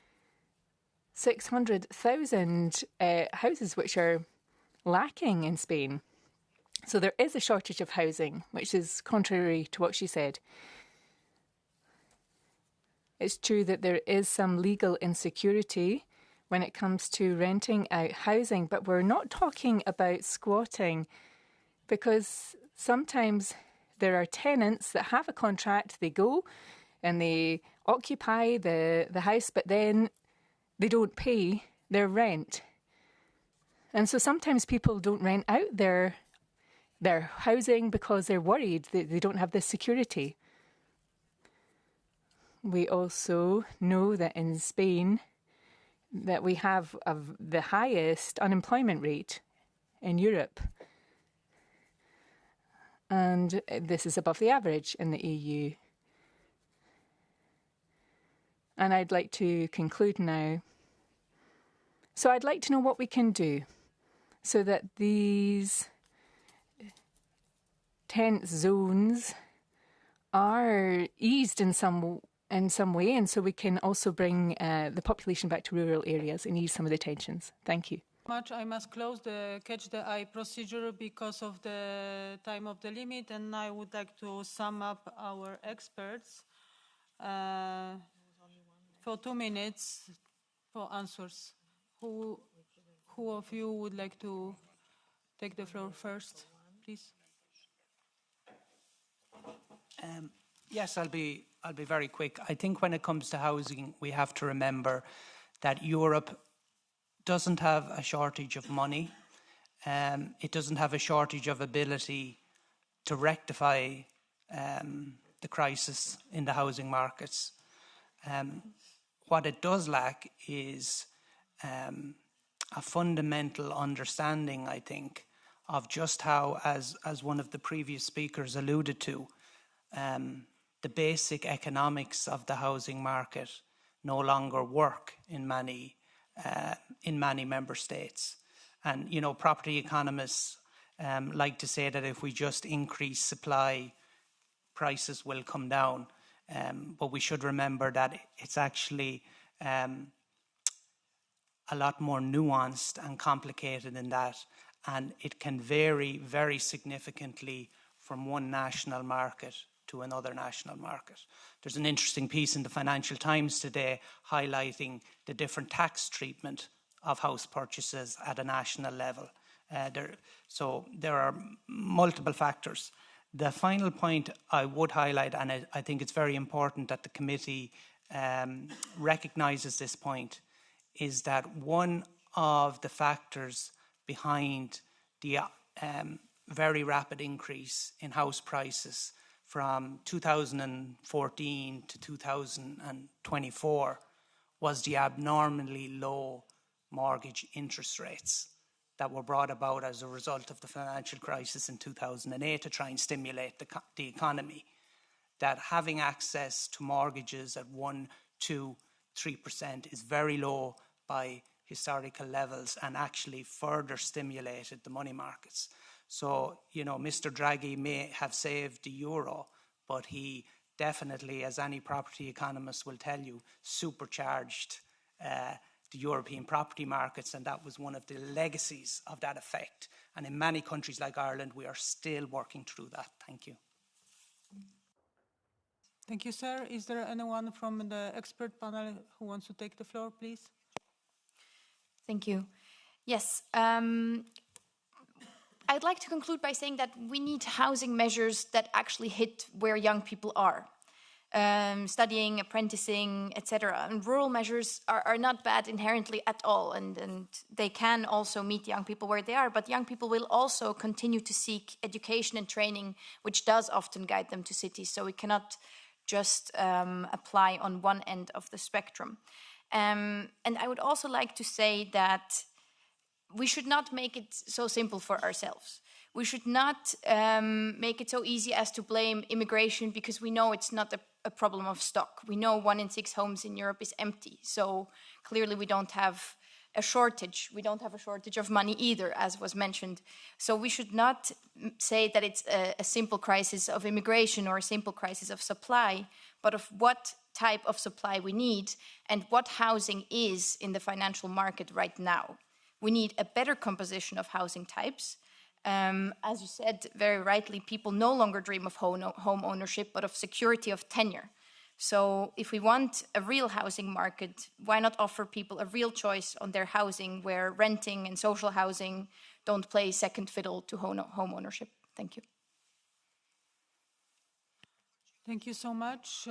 600,000 houses which are lacking in Spain. So there is a shortage of housing, which is contrary to what she said. It's true that there is some legal insecurity when it comes to renting out housing, but we're not talking about squatting, because sometimes there are tenants that have a contract, they go and they occupy the house, but then they don't pay their rent. And so sometimes people don't rent out their housing because they're worried that they don't have this security. We also know that in Spain that we have the highest unemployment rate in Europe. And this is above the average in the EU. And I'd like to conclude now. So I'd like to know what we can do so that these tenant zones are eased in some way, and so we can also bring the population back to rural areas and ease some of the tensions. Thank you. I must close the catch the eye procedure because of the time of the limit, and I would like to sum up our experts for 2 minutes for answers. Who of you would like to take the floor first, please? Yes, I'll be very quick. I think when it comes to housing, we have to remember that Europe doesn't have a shortage of money. It doesn't have a shortage of ability to rectify the crisis in the housing markets. What it does lack is a fundamental understanding, I think, of just how, as one of the previous speakers alluded to, the basic economics of the housing market no longer work in many member states. And, you know, property economists like to say that if we just increase supply, prices will come down. But we should remember that it's actually a lot more nuanced and complicated than that. And it can vary very significantly from one national market to another national market. There's an interesting piece in the Financial Times today highlighting the different tax treatment of house purchases at a national level. So there are multiple factors. The final point I would highlight, and I think it's very important that the committee recognises this point, is that one of the factors behind the very rapid increase in house prices from 2014 to 2024 was the abnormally low mortgage interest rates that were brought about as a result of the financial crisis in 2008 to try and stimulate the economy. That having access to mortgages at 1%, 2%, 3% is very low by historical levels and actually further stimulated the money markets. So, you know, Mr. Draghi may have saved the euro, but he definitely, as any property economist will tell you, supercharged the European property markets, and that was one of the legacies of that effect. And in many countries like Ireland, we are still working through that. Thank you. Thank you, sir. Is there anyone from the expert panel who wants to take the floor, please? Thank you. Yes. I'd like to conclude by saying that we need housing measures that actually hit where young people are. Studying, apprenticing, etc. And rural measures are not bad inherently at all, and they can also meet young people where they are, but young people will also continue to seek education and training, which does often guide them to cities, so we cannot just apply on one end of the spectrum. And I would also like to say that we should not make it so simple for ourselves. We should not make it so easy as to blame immigration, because we know it's not a problem of stock. We know 1 in 6 homes in Europe is empty. So clearly we don't have a shortage. We don't have a shortage of money either, as was mentioned. So we should not say that it's a simple crisis of immigration or a simple crisis of supply, but of what type of supply we need and what housing is in the financial market right now. We need a better composition of housing types. As you said very rightly, people no longer dream of home ownership, but of security of tenure. So if we want a real housing market, why not offer people a real choice on their housing, where renting and social housing don't play second fiddle to home ownership? Thank you. Thank you so much.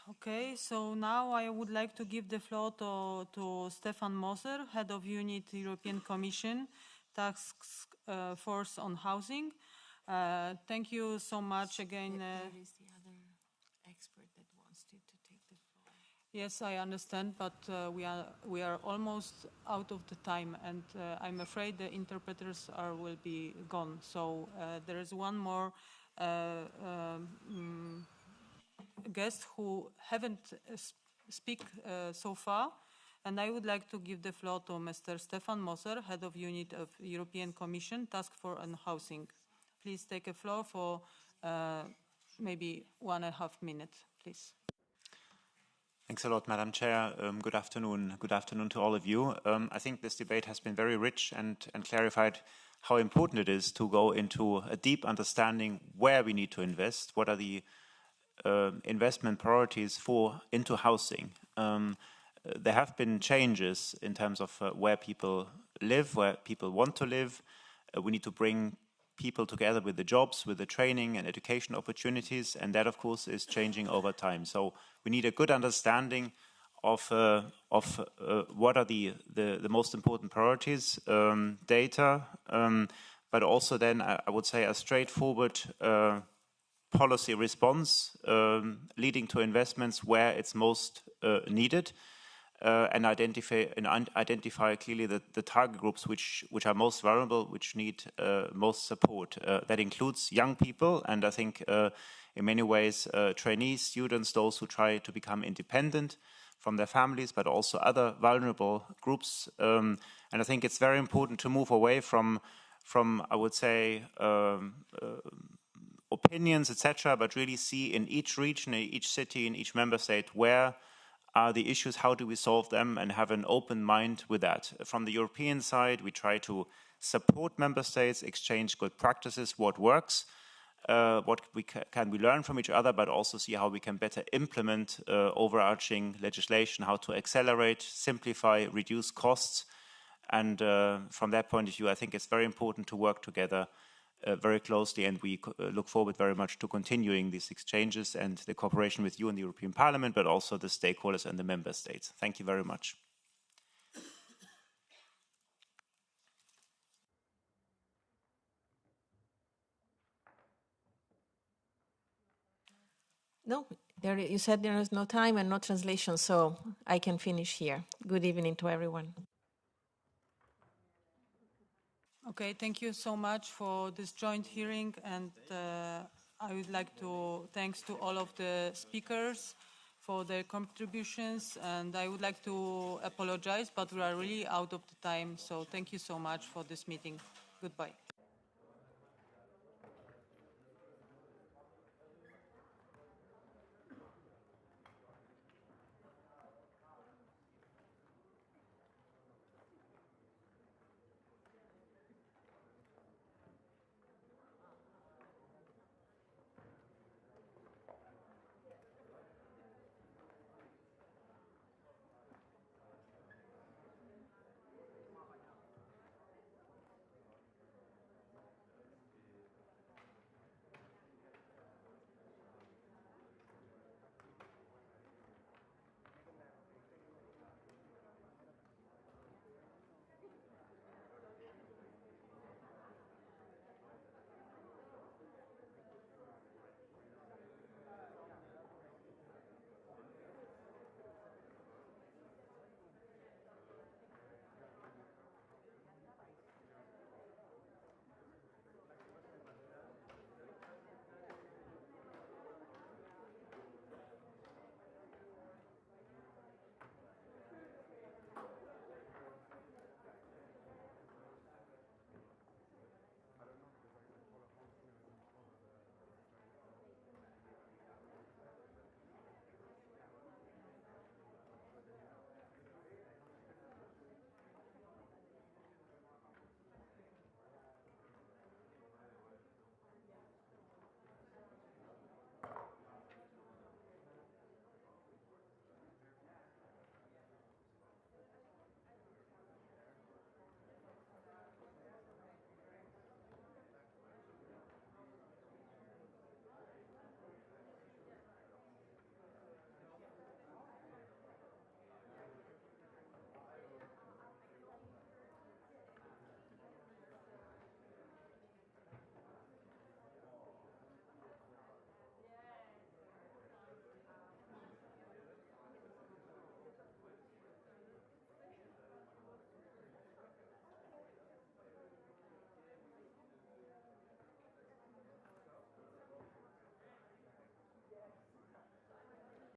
Okay, so now I would like to give the floor to Stefan Moser, Head of Unit European Commission, Task Force on Housing. Thank you so much again. There is the other expert that wants to take the floor. Yes, I understand, but we are almost out of the time, and I'm afraid the interpreters will be gone. So there is one more guest who haven't speak so far, and I would like to give the floor to Mr. Stefan Moser, Head of Unit of European Commission, Task Force on Housing. Please take a floor for maybe 1.5 minutes, please. Thanks a lot, Madam Chair. Good afternoon. Good afternoon to all of you. I think this debate has been very rich and clarified how important it is to go into a deep understanding where we need to invest, what are the investment priorities into housing. There have been changes in terms of where people live, where people want to live. We need to bring people together with the jobs, with the training and education opportunities, and that, of course, is changing over time. So we need a good understanding of what are the most important priorities, data, but also then I would say a straightforward policy response leading to investments where it's most needed, and identify clearly the target groups which are most vulnerable, which need most support. That includes young people, and I think in many ways trainees, students, those who try to become independent from their families, but also other vulnerable groups. And I think it's very important to move away from I would say, opinions, etc., but really see in each region, in each city, in each member state, where are the issues, how do we solve them, and have an open mind with that. From the European side, we try to support member states, exchange good practices, what works, what can we learn from each other, but also see how we can better implement overarching legislation, how to accelerate, simplify, reduce costs. And from that point of view, I think it's very important to work together very closely, and we look forward very much to continuing these exchanges and the cooperation with you in the European Parliament, but also the stakeholders and the member states. Thank you very much. No, you said there is no time and no translation, so I can finish here. Good evening to everyone. Okay, thank you so much for this joint hearing, and I would like to thanks to all of the speakers for their contributions, and I would like to apologize, but we are really out of the time, so thank you so much for this meeting. Goodbye.